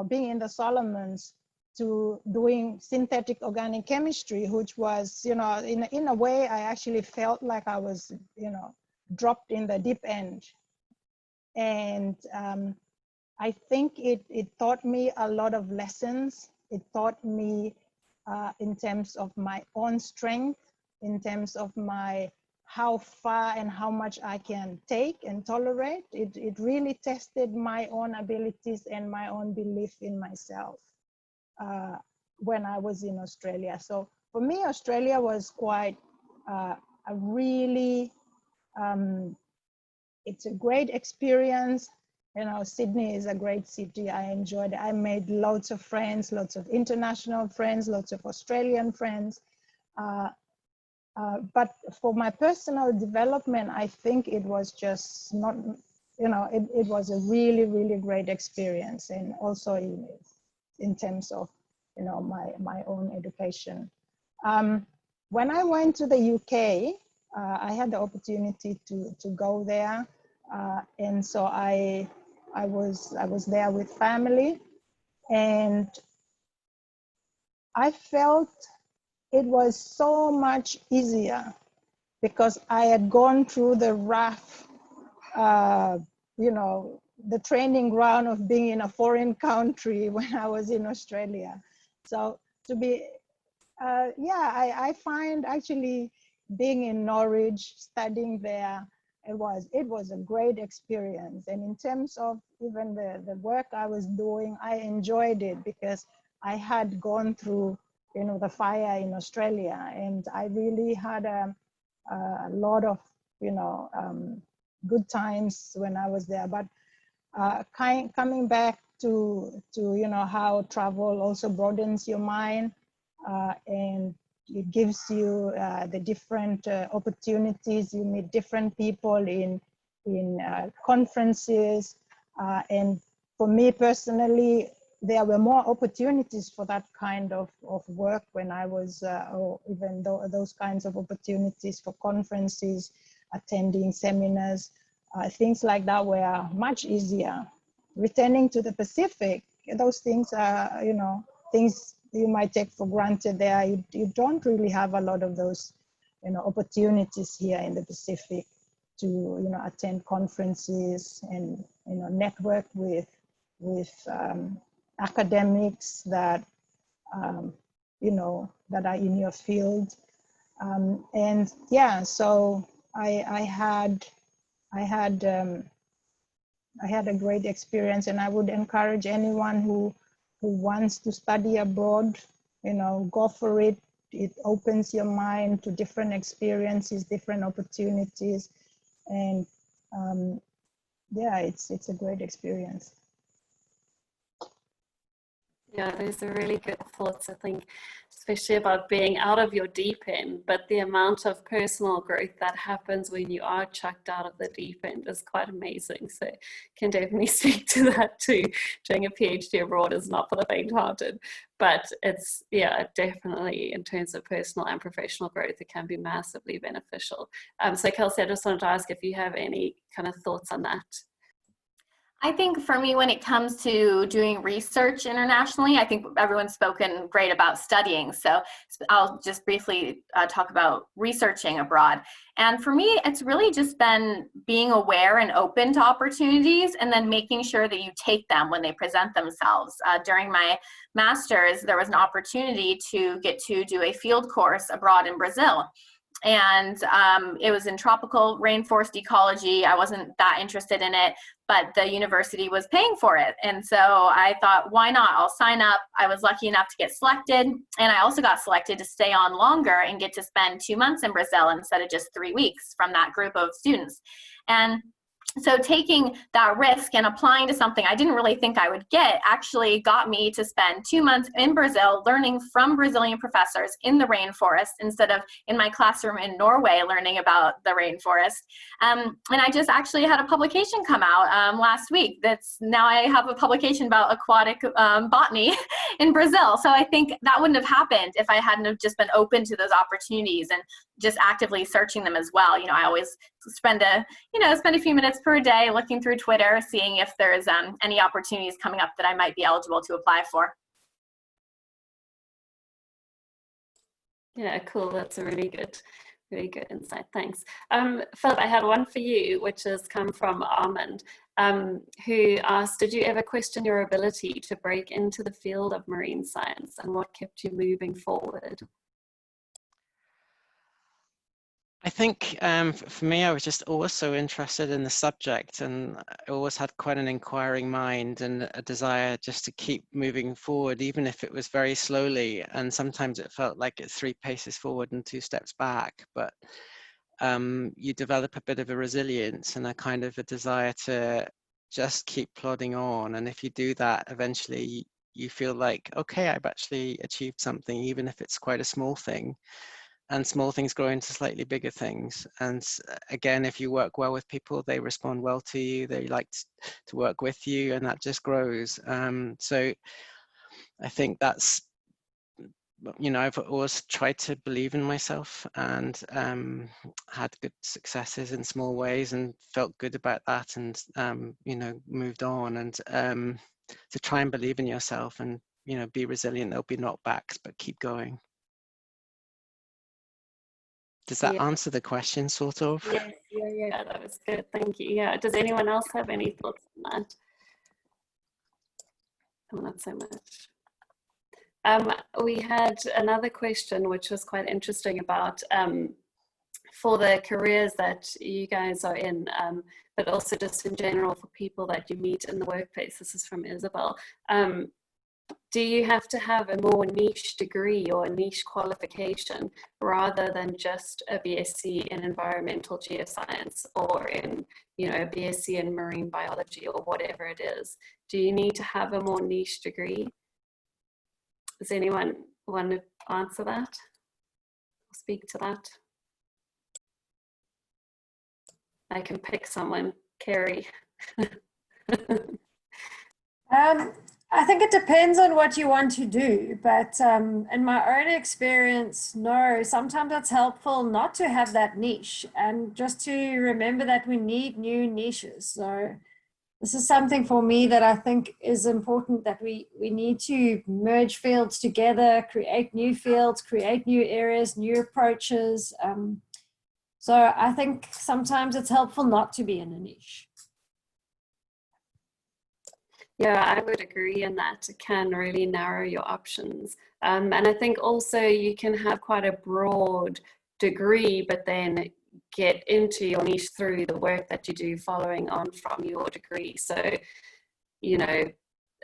being in the Solomons to doing synthetic organic chemistry, which was, in a way, I actually felt like I was, dropped in the deep end. And I think it taught me a lot of lessons. It taught me in terms of my own strength, in terms of how far and how much I can take and tolerate. It really tested my own abilities and my own belief in myself when I was in Australia. So for me, Australia was quite a really, it's a great experience. Sydney is a great city. I enjoyed it. I made lots of friends, lots of international friends, lots of Australian friends. But for my personal development, I think it was just not, it was a really, really great experience. And also in terms of, my own education. When I went to the UK, I had the opportunity to go there. And so I was there with family, and I felt it was so much easier because I had gone through the rough, the training ground of being in a foreign country when I was in Australia. So to be, I find actually being in Norwich, studying there, it was a great experience. And in terms of even the work I was doing, I enjoyed it because I had gone through, you know, the fire in Australia, and I really had a lot of, you know, good times when I was there. But coming back to you know, how travel also broadens your mind, and it gives you the different opportunities. You meet different people in conferences, and for me personally, there were more opportunities for that kind of work when I was, or even though those kinds of opportunities for conferences, attending seminars, things like that were much easier. Returning to the Pacific, those things are, you know, things you might take for granted there. You don't really have a lot of those, you know, opportunities here in the Pacific to, you know, attend conferences and, you know, network with academics that, you know, that are in your field. And yeah, so I had a great experience, and I would encourage anyone who wants to study abroad, you know, go for it. It opens your mind to different experiences, different opportunities, and yeah, it's a great experience. Yeah, those are really good thoughts, I think, especially about being out of your deep end, but the amount of personal growth that happens when you are chucked out of the deep end is quite amazing. So can definitely speak to that too. Doing a PhD abroad is not for the faint-hearted, but it's, yeah, definitely in terms of personal and professional growth, it can be massively beneficial. So Kelsey, I just wanted to ask if you have any kind of thoughts on that. I think for me, when it comes to doing research internationally, I think everyone's spoken great about studying. So I'll just briefly talk about researching abroad. And for me, it's really just been being aware and open to opportunities, and then making sure that you take them when they present themselves. During my master's, there was an opportunity to get to do a field course abroad in Brazil. And it was in tropical rainforest ecology. I wasn't that interested in it, but the university was paying for it. And so I thought, why not? I'll sign up. I was lucky enough to get selected. And I also got selected to stay on longer and get to spend 2 months in Brazil instead of just 3 weeks from that group of students. And so taking that risk and applying to something I didn't really think I would get actually got me to spend 2 months in Brazil learning from Brazilian professors in the rainforest instead of in my classroom in Norway learning about the rainforest. And I just actually had a publication come out last week. That's now I have a publication about aquatic botany in Brazil. So I think that wouldn't have happened if I hadn't have just been open to those opportunities and just actively searching them as well. You know, I always spend a few minutes per day looking through Twitter, seeing if there's any opportunities coming up that I might be eligible to apply for. Yeah, cool. That's a really good insight. Thanks. Philip, I had one for you, which has come from Armand, who asked, did you ever question your ability to break into the field of marine science, and what kept you moving forward? I think for me, I was just always so interested in the subject, and I always had quite an inquiring mind and a desire just to keep moving forward, even if it was very slowly. And sometimes it felt like it's 3 paces forward and 2 steps back. But you develop a bit of a resilience and a kind of a desire to just keep plodding on. And if you do that, eventually you feel like, okay, I've actually achieved something, even if it's quite a small thing. And small things grow into slightly bigger things. And again, if you work well with people, they respond well to you, they like to work with you, and that just grows. So I think that's, you know, I've always tried to believe in myself, and had good successes in small ways and felt good about that, and, you know, moved on. And to try and believe in yourself and, you know, be resilient. There'll be knockbacks, but keep going. Does that answer the question, sort of? Yes, yeah, that was good. Thank you. Yeah, does anyone else have any thoughts on that? Oh, not so much. We had another question which was quite interesting about for the careers that you guys are in, but also just in general for people that you meet in the workplace. This is from Isabel. Do you have to have a more niche degree or a niche qualification rather than just a BSc in environmental geoscience or in, you know, a BSc in marine biology or whatever it is? Do you need to have a more niche degree? Does anyone want to answer that? Speak to that? I can pick someone. Carrie. I think it depends on what you want to do, but in my own experience, no, sometimes it's helpful not to have that niche and just to remember that we need new niches. So this is something for me that I think is important, that we need to merge fields together, create new fields, create new areas, new approaches. So I think sometimes it's helpful not to be in a niche. Yeah, I would agree in that. It can really narrow your options. And I think also you can have quite a broad degree, but then get into your niche through the work that you do following on from your degree. So, you know,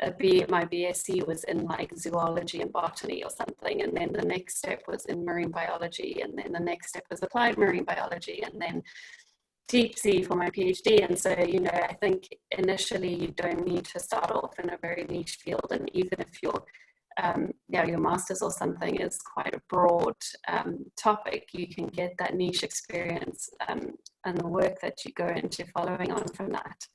my BSc was in like zoology and botany or something, and then the next step was in marine biology, and then the next step was applied marine biology, and then deep sea for my PhD. And so, you know, I think initially you don't need to start off in a very niche field, and even if your master's or something is quite a broad topic, you can get that niche experience and the work that you go into following on from that.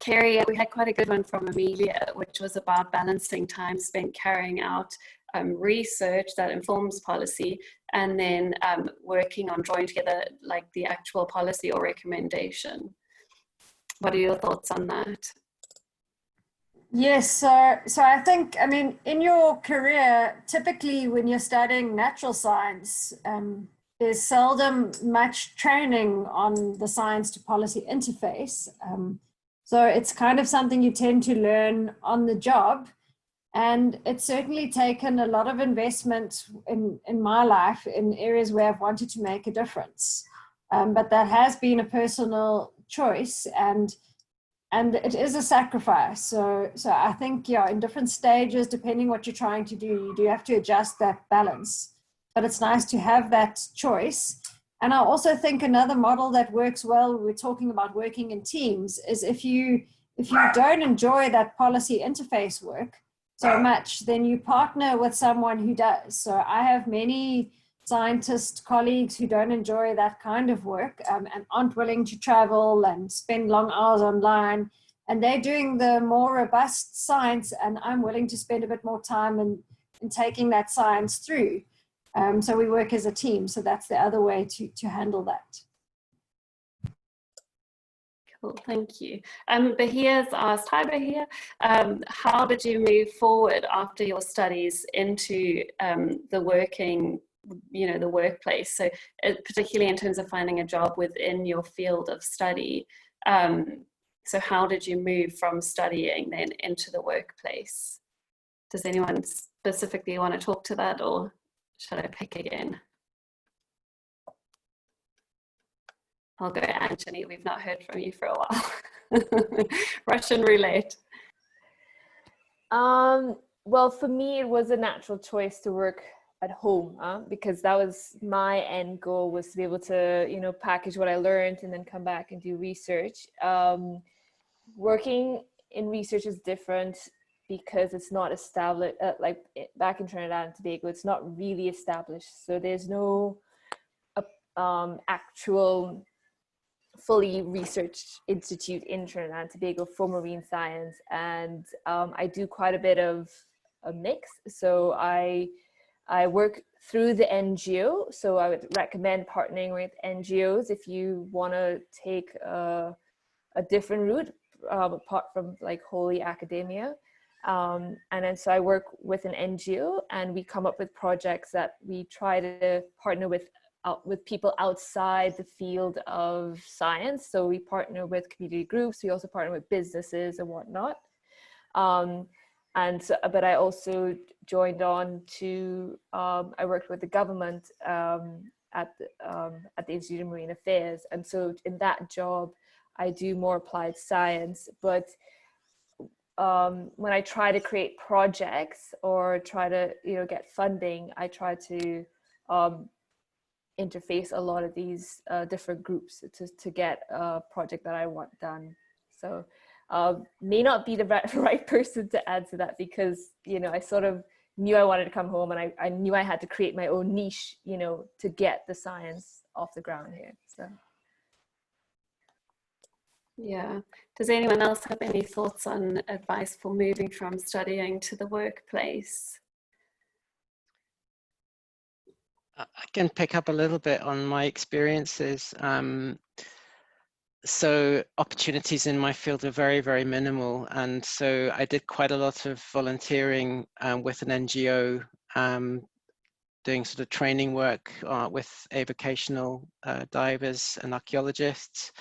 Carrie, we had quite a good one from Amelia, which was about balancing time spent carrying out research that informs policy and then working on drawing together like the actual policy or recommendation. What are your thoughts on that? Yes, so I think, I mean, in your career, typically when you're studying natural science, there's seldom much training on the science to policy interface. So it's kind of something you tend to learn on the job. And it's certainly taken a lot of investment in my life in areas where I've wanted to make a difference. But that has been a personal choice, and it is a sacrifice. So I think, yeah, in different stages, depending what you're trying to do, you do have to adjust that balance. But it's nice to have that choice. And I also think another model that works well, we're talking about working in teams, is if you don't enjoy that policy interface work so much, then you partner with someone who does. So I have many scientist colleagues who don't enjoy that kind of work and aren't willing to travel and spend long hours online. And they're doing the more robust science, and I'm willing to spend a bit more time in taking that science through. So we work as a team. So that's the other way to handle that. Cool, thank you. Bahir's asked, hi Bahir, how did you move forward after your studies into the workplace? So particularly in terms of finding a job within your field of study. So how did you move from studying then into the workplace? Does anyone specifically want to talk to that, or should I pick again? I'll go Anjani, we've not heard from you for a while. Russian roulette. Well, for me, it was a natural choice to work at home because that was my end goal, was to be able to, you know, package what I learned and then come back and do research. Working in research is different because it's not established, like back in Trinidad and Tobago, it's not really established. So there's no actual fully researched institute in Trinidad and Tobago for marine science. And I do quite a bit of a mix. So I work through the NGO. So I would recommend partnering with NGOs if you want to take a different route apart from like wholly academia. And then so I work with an NGO, and we come up with projects that we try to partner with people outside the field of science. So we partner with community groups. We also partner with businesses and whatnot. And so, but I also joined on to, I worked with the government at the Institute of Marine Affairs. And so in that job, I do more applied science, but when I try to create projects or try to, get funding, I try to interface a lot of these different groups to get a project that I want done. So may not be the right person to answer that, because I sort of knew I wanted to come home, and I knew I had to create my own niche, to get the science off the ground here. So yeah. Does anyone else have any thoughts on advice for moving from studying to the workplace? I can pick up a little bit on my experiences. So opportunities in my field are very, very minimal. And so I did quite a lot of volunteering with an NGO, doing sort of training work with avocational divers and archaeologists.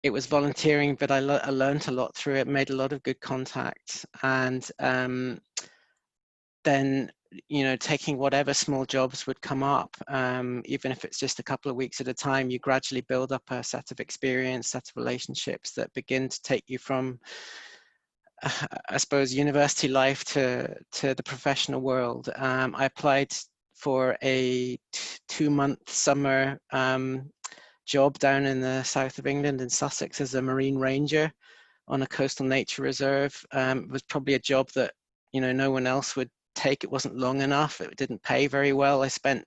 It was volunteering, but I learned a lot through it, made a lot of good contacts. And then, taking whatever small jobs would come up, even if it's just a couple of weeks at a time, you gradually build up a set of experience, set of relationships that begin to take you from, I suppose, university life to the professional world. I applied for a 2-month summer job down in the south of England in Sussex as a marine ranger on a coastal nature reserve. It was probably a job that no one else would take. It wasn't long enough. It didn't pay very well. I spent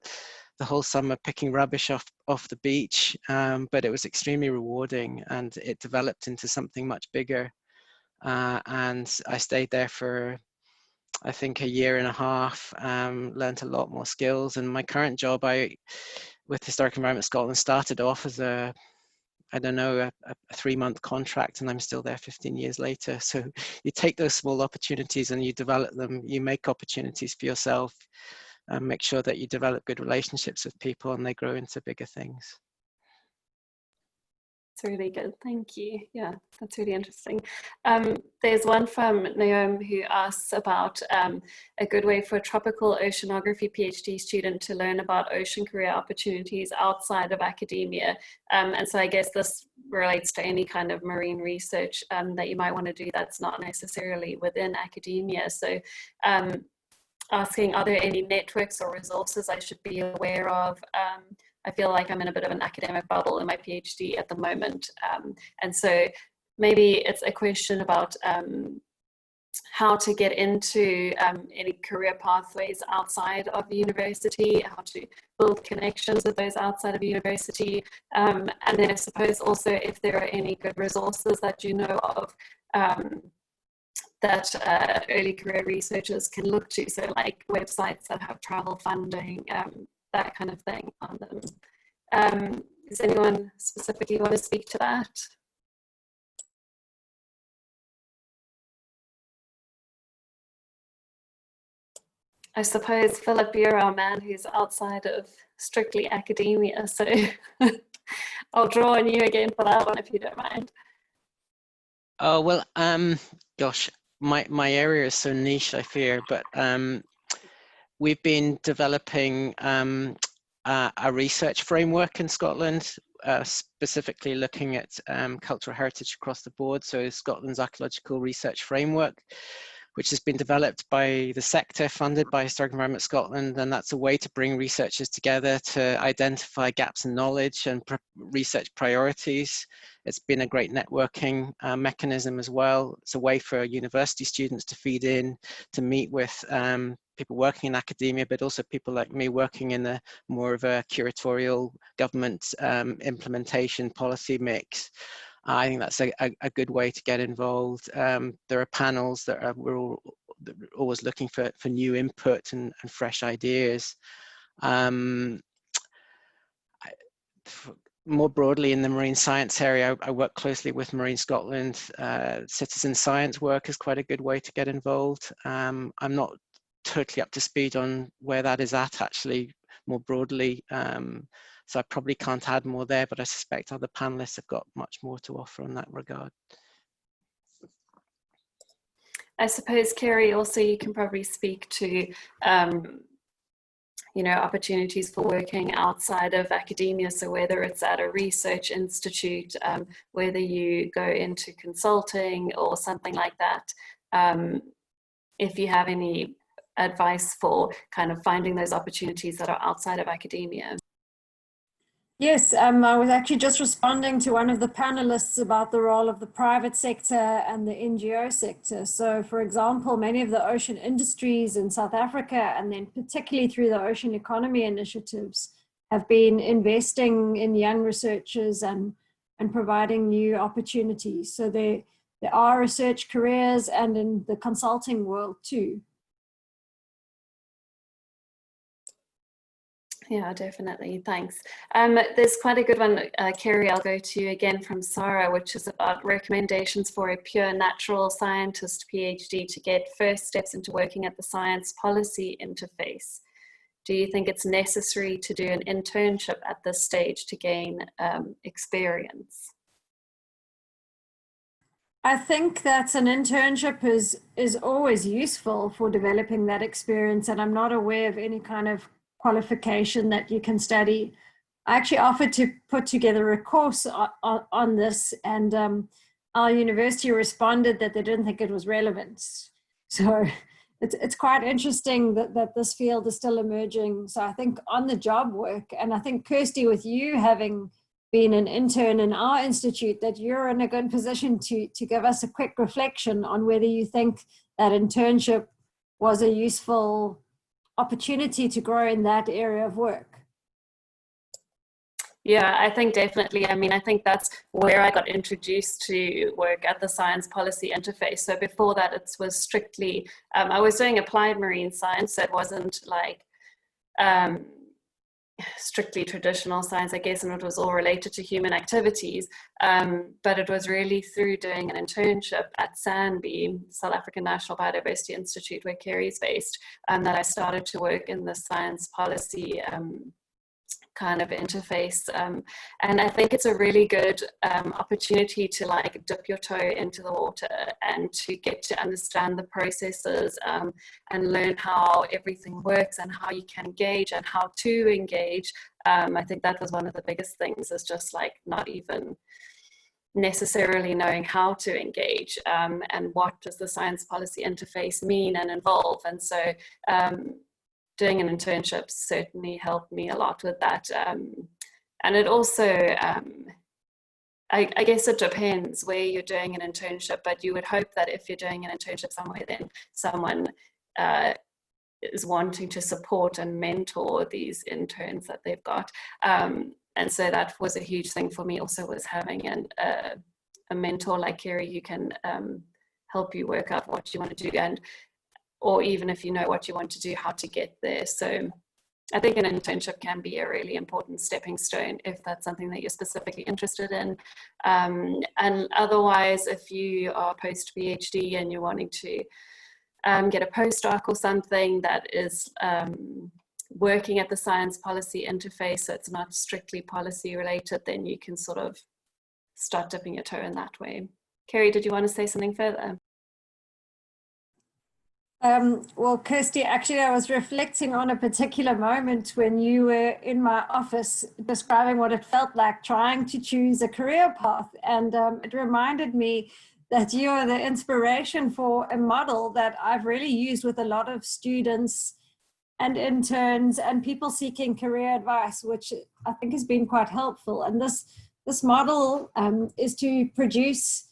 the whole summer picking rubbish off the beach, but it was extremely rewarding, and it developed into something much bigger. And I stayed there for, I think, 1.5 years, learned a lot more skills. And my current job, with Historic Environment Scotland, started off as a 3-month contract, and I'm still there 15 years later. So you take those small opportunities and you develop them. You make opportunities for yourself, and make sure that you develop good relationships with people, and they grow into bigger things. It's really good, thank you. Yeah, that's really interesting. There's one from Naomi who asks about a good way for a tropical oceanography PhD student to learn about ocean career opportunities outside of academia. And so I guess this relates to any kind of marine research that you might want to do that's not necessarily within academia. So asking, are there any networks or resources I should be aware of? I feel like I'm in a bit of an academic bubble in my PhD at the moment. And so maybe it's a question about how to get into any career pathways outside of university, how to build connections with those outside of university. And then I suppose also if there are any good resources that you know of that early career researchers can look to. So like websites that have travel funding, that kind of thing on them. Does anyone specifically want to speak to that? I suppose, Philip, you're our man who's outside of strictly academia, so I'll draw on you again for that one if you don't mind. Oh, well, gosh, my area is so niche, I fear, but we've been developing a research framework in Scotland, specifically looking at cultural heritage across the board. So Scotland's Ecological Research Framework, which has been developed by the sector, funded by Historic Environment Scotland, and that's a way to bring researchers together to identify gaps in knowledge and research priorities. It's been a great networking mechanism as well. It's a way for university students to feed in, to meet with people working in academia, but also people like me working in a more of a curatorial government implementation policy mix. I think that's a good way to get involved. There are panels that we're always looking for new input and fresh ideas. More broadly in the marine science area, I work closely with Marine Scotland. Citizen science work is quite a good way to get involved. I'm not totally up to speed on where that is at actually more broadly. So I probably can't add more there, but I suspect other panelists have got much more to offer in that regard. I suppose, Kerry, also you can probably speak to, you know, opportunities for working outside of academia. So whether it's at a research institute, whether you go into consulting or something like that, if you have any advice for kind of finding those opportunities that are outside of academia. Yes, I was actually just responding to one of the panelists about the role of the private sector and the NGO sector. So for example, many of the ocean industries in South Africa, and then particularly through the ocean economy initiatives, have been investing in young researchers and providing new opportunities. So there are research careers, and in the consulting world too. Yeah, definitely. Thanks. There's quite a good one, Kerry, I'll go to you again from Sarah, which is about recommendations for a pure natural scientist PhD to get first steps into working at the science policy interface. Do you think it's necessary to do an internship at this stage to gain experience? I think that an internship is always useful for developing that experience, and I'm not aware of any kind of qualification that you can study. I actually offered to put together a course on this, and our university responded that they didn't think it was relevant. So it's quite interesting that this field is still emerging. So I think on the job work, and I think Kirsty, with you having been an intern in our institute, that you're in a good position to give us a quick reflection on whether you think that internship was a useful opportunity to grow in that area of work. Yeah, I think definitely. I mean, I think that's where I got introduced to work at the science policy interface. So before that, it was strictly, I was doing applied marine science, so it wasn't like strictly traditional science, I guess, and it was all related to human activities. But it was really through doing an internship at SANBI, South African National Biodiversity Institute, where Kerry's based, that I started to work in the science policy kind of interface. And I think it's a really good opportunity to like dip your toe into the water and to get to understand the processes and learn how everything works and how you can engage and how to engage. I think that was one of the biggest things, is just like not even necessarily knowing how to engage and what does the science policy interface mean and involve. And so doing an internship certainly helped me a lot with that. And it also, I guess it depends where you're doing an internship, but you would hope that if you're doing an internship somewhere, then someone is wanting to support and mentor these interns that they've got. And so that was a huge thing for me also, was having a mentor like Kerry who can help you work out what you want to do, and or even if you know what you want to do, how to get there. So I think an internship can be a really important stepping stone if that's something that you're specifically interested in. And otherwise, if you are post-PhD and you're wanting to get a postdoc or something that is working at the science policy interface, so it's not strictly policy related, then you can sort of start dipping your toe in that way. Kerry, did you want to say something further? Well, Kirsty, actually, I was reflecting on a particular moment when you were in my office describing what it felt like trying to choose a career path. And it reminded me that you are the inspiration for a model that I've really used with a lot of students and interns and people seeking career advice, which I think has been quite helpful. And this model is to produce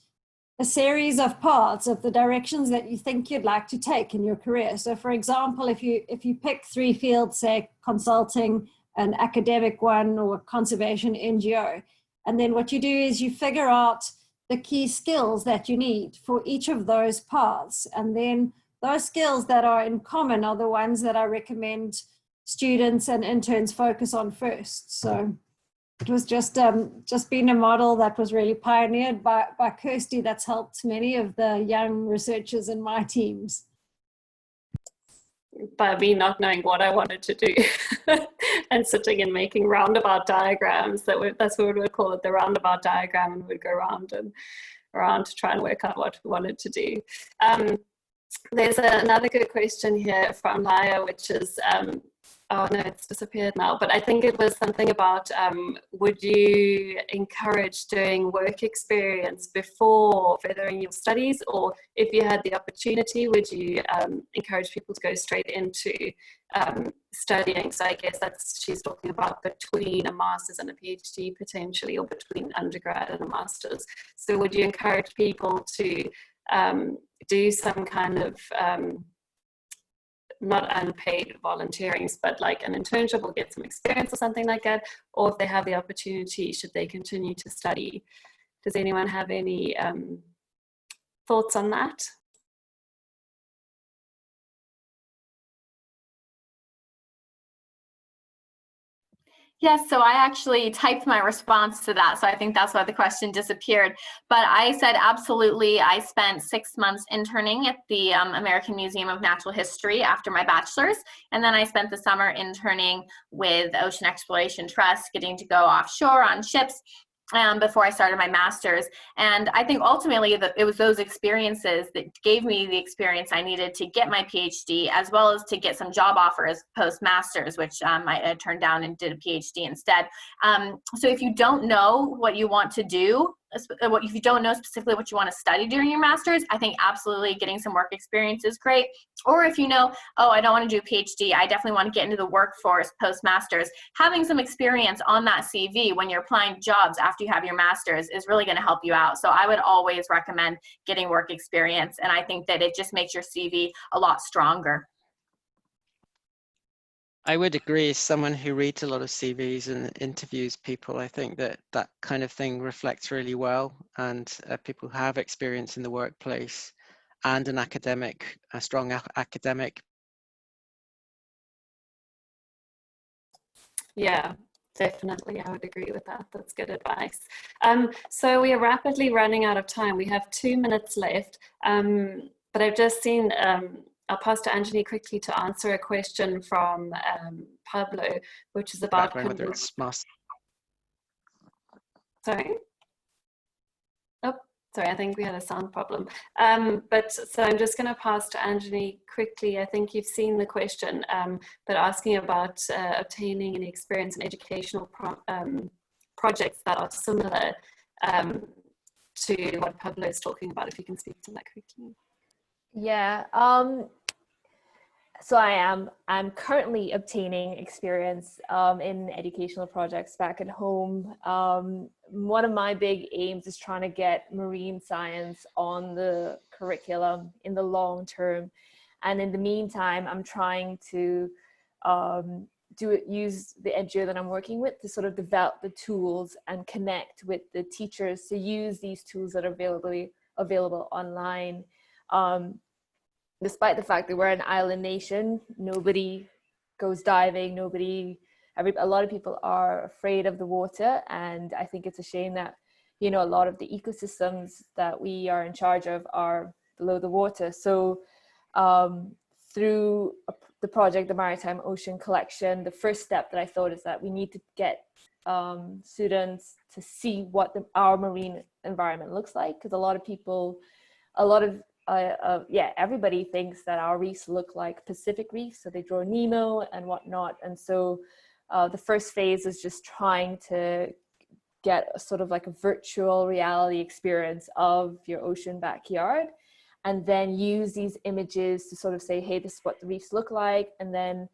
a series of paths of the directions that you think you'd like to take in your career. So for example, if you pick 3 fields, say consulting, an academic one, or conservation NGO, and then what you do is you figure out the key skills that you need for each of those paths. And then those skills that are in common are the ones that I recommend students and interns focus on first. So it was just been a model that was really pioneered by Kirsty that's helped many of the young researchers in my teams. By me not knowing what I wanted to do and sitting and making roundabout diagrams, that's what we would call it, the roundabout diagram, and we'd go round and around to try and work out what we wanted to do. There's another good question here from Laya, which is, oh no, it's disappeared now, but I think it was something about, would you encourage doing work experience before furthering your studies, or if you had the opportunity, would you encourage people to go straight into studying? So I guess she's talking about between a master's and a PhD potentially, or between undergrad and a master's. So would you encourage people to do some kind of not unpaid volunteering, but like an internship or get some experience or something like that? Or if they have the opportunity, should they continue to study? Does anyone have any thoughts on that? Yes, so I actually typed my response to that, so I think that's why the question disappeared. But I said absolutely. I spent 6 months interning at the American Museum of Natural History after my bachelor's, and then I spent the summer interning with Ocean Exploration Trust, getting to go offshore on ships before I started my master's. And I think ultimately it was those experiences that gave me the experience I needed to get my PhD, as well as to get some job offers post-master's, which I turned down and did a PhD instead. So if you don't know what you want to do, if you don't know specifically what you want to study during your master's, I think absolutely getting some work experience is great. Or if you know, oh, I don't want to do a PhD, I definitely want to get into the workforce post-master's, having some experience on that CV when you're applying jobs after you have your master's is really going to help you out. So I would always recommend getting work experience, and I think that it just makes your CV a lot stronger. I would agree. As someone who reads a lot of CVs and interviews people, I think that that kind of thing reflects really well, and people who have experience in the workplace and a strong academic. Yeah, definitely. I would agree with that. That's good advice. So we are rapidly running out of time. We have 2 minutes left, but I've just seen, I'll pass to Anjani quickly to answer a question from Pablo, which is about... Sorry? Oh, sorry, I think we had a sound problem. So I'm just going to pass to Anjani quickly. I think you've seen the question, but asking about obtaining any experience in educational projects that are similar to what Pablo is talking about, if you can speak to that quickly. Yeah, so I'm currently obtaining experience in educational projects back at home. One of my big aims is trying to get marine science on the curriculum in the long term. And in the meantime, I'm trying to use the NGO that I'm working with to sort of develop the tools and connect with the teachers to use these tools that are available online. Despite the fact that we're an island nation, nobody goes diving, a lot of people are afraid of the water. And I think it's a shame that, you know, a lot of the ecosystems that we are in charge of are below the water. So through the project, the Maritime Ocean Collection, the first step that I thought is that we need to get students to see what our marine environment looks like. Because everybody thinks that our reefs look like Pacific reefs, so they draw Nemo and whatnot. And so the first phase is just trying to get a sort of like a virtual reality experience of your ocean backyard, and then use these images to sort of say, hey, this is what the reefs look like, and then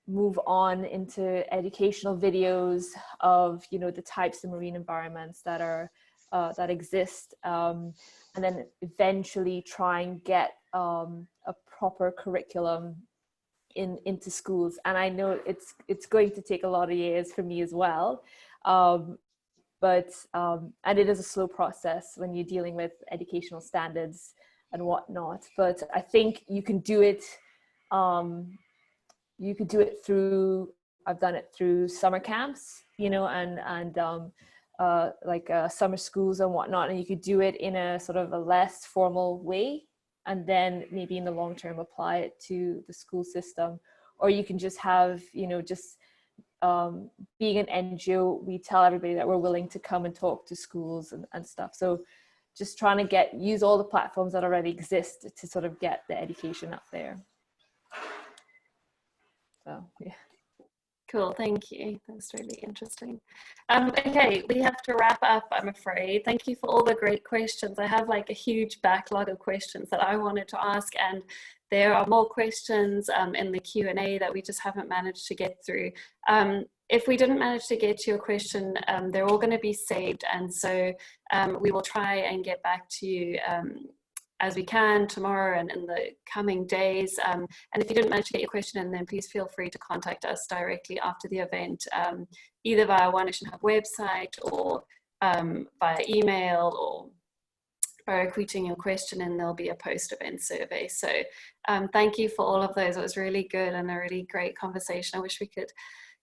move on into educational videos of, you know, the types of marine environments that are that exist, and then eventually try and get a proper curriculum into schools. And I know it's going to take a lot of years for me as well, and it is a slow process when you're dealing with educational standards and whatnot. But I think you can do it. You could do it through. I've done it through summer camps, you know, and summer schools and whatnot, and you could do it in a sort of a less formal way, and then maybe in the long term apply it to the school system. Or you can just have, you know, just being an NGO, we tell everybody that we're willing to come and talk to schools and stuff. So just trying to use all the platforms that already exist to sort of get the education up there. So, yeah. Cool, thank you. That's really interesting. Okay, we have to wrap up, I'm afraid. Thank you for all the great questions. I have like a huge backlog of questions that I wanted to ask, and there are more questions in the Q&A that we just haven't managed to get through. If we didn't manage to get to your question, they're all going to be saved, and so we will try and get back to you as we can tomorrow and in the coming days. And if you didn't manage to get your question in, then please feel free to contact us directly after the event, either via One Ocean Hub website or via email, or by requesting your question, and there'll be a post-event survey. So thank you for all of those. It was really good and a really great conversation. I wish we could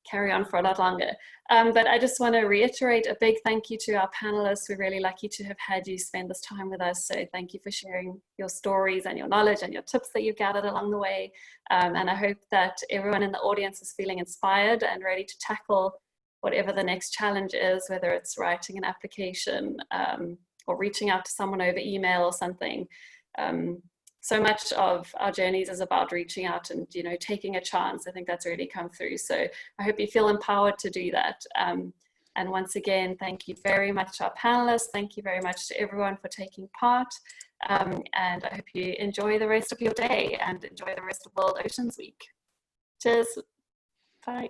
carry on for a lot longer. But I just want to reiterate a big thank you to our panelists. We're really lucky to have had you spend this time with us. So thank you for sharing your stories and your knowledge and your tips that you've gathered along the way. And I hope that everyone in the audience is feeling inspired and ready to tackle whatever the next challenge is, whether it's writing an application or reaching out to someone over email or something. So much of our journeys is about reaching out and, you know, taking a chance. I think that's really come through. So I hope you feel empowered to do that. And once again, thank you very much to our panelists. Thank you very much to everyone for taking part. And I hope you enjoy the rest of your day and enjoy the rest of World Oceans Week. Cheers. Bye.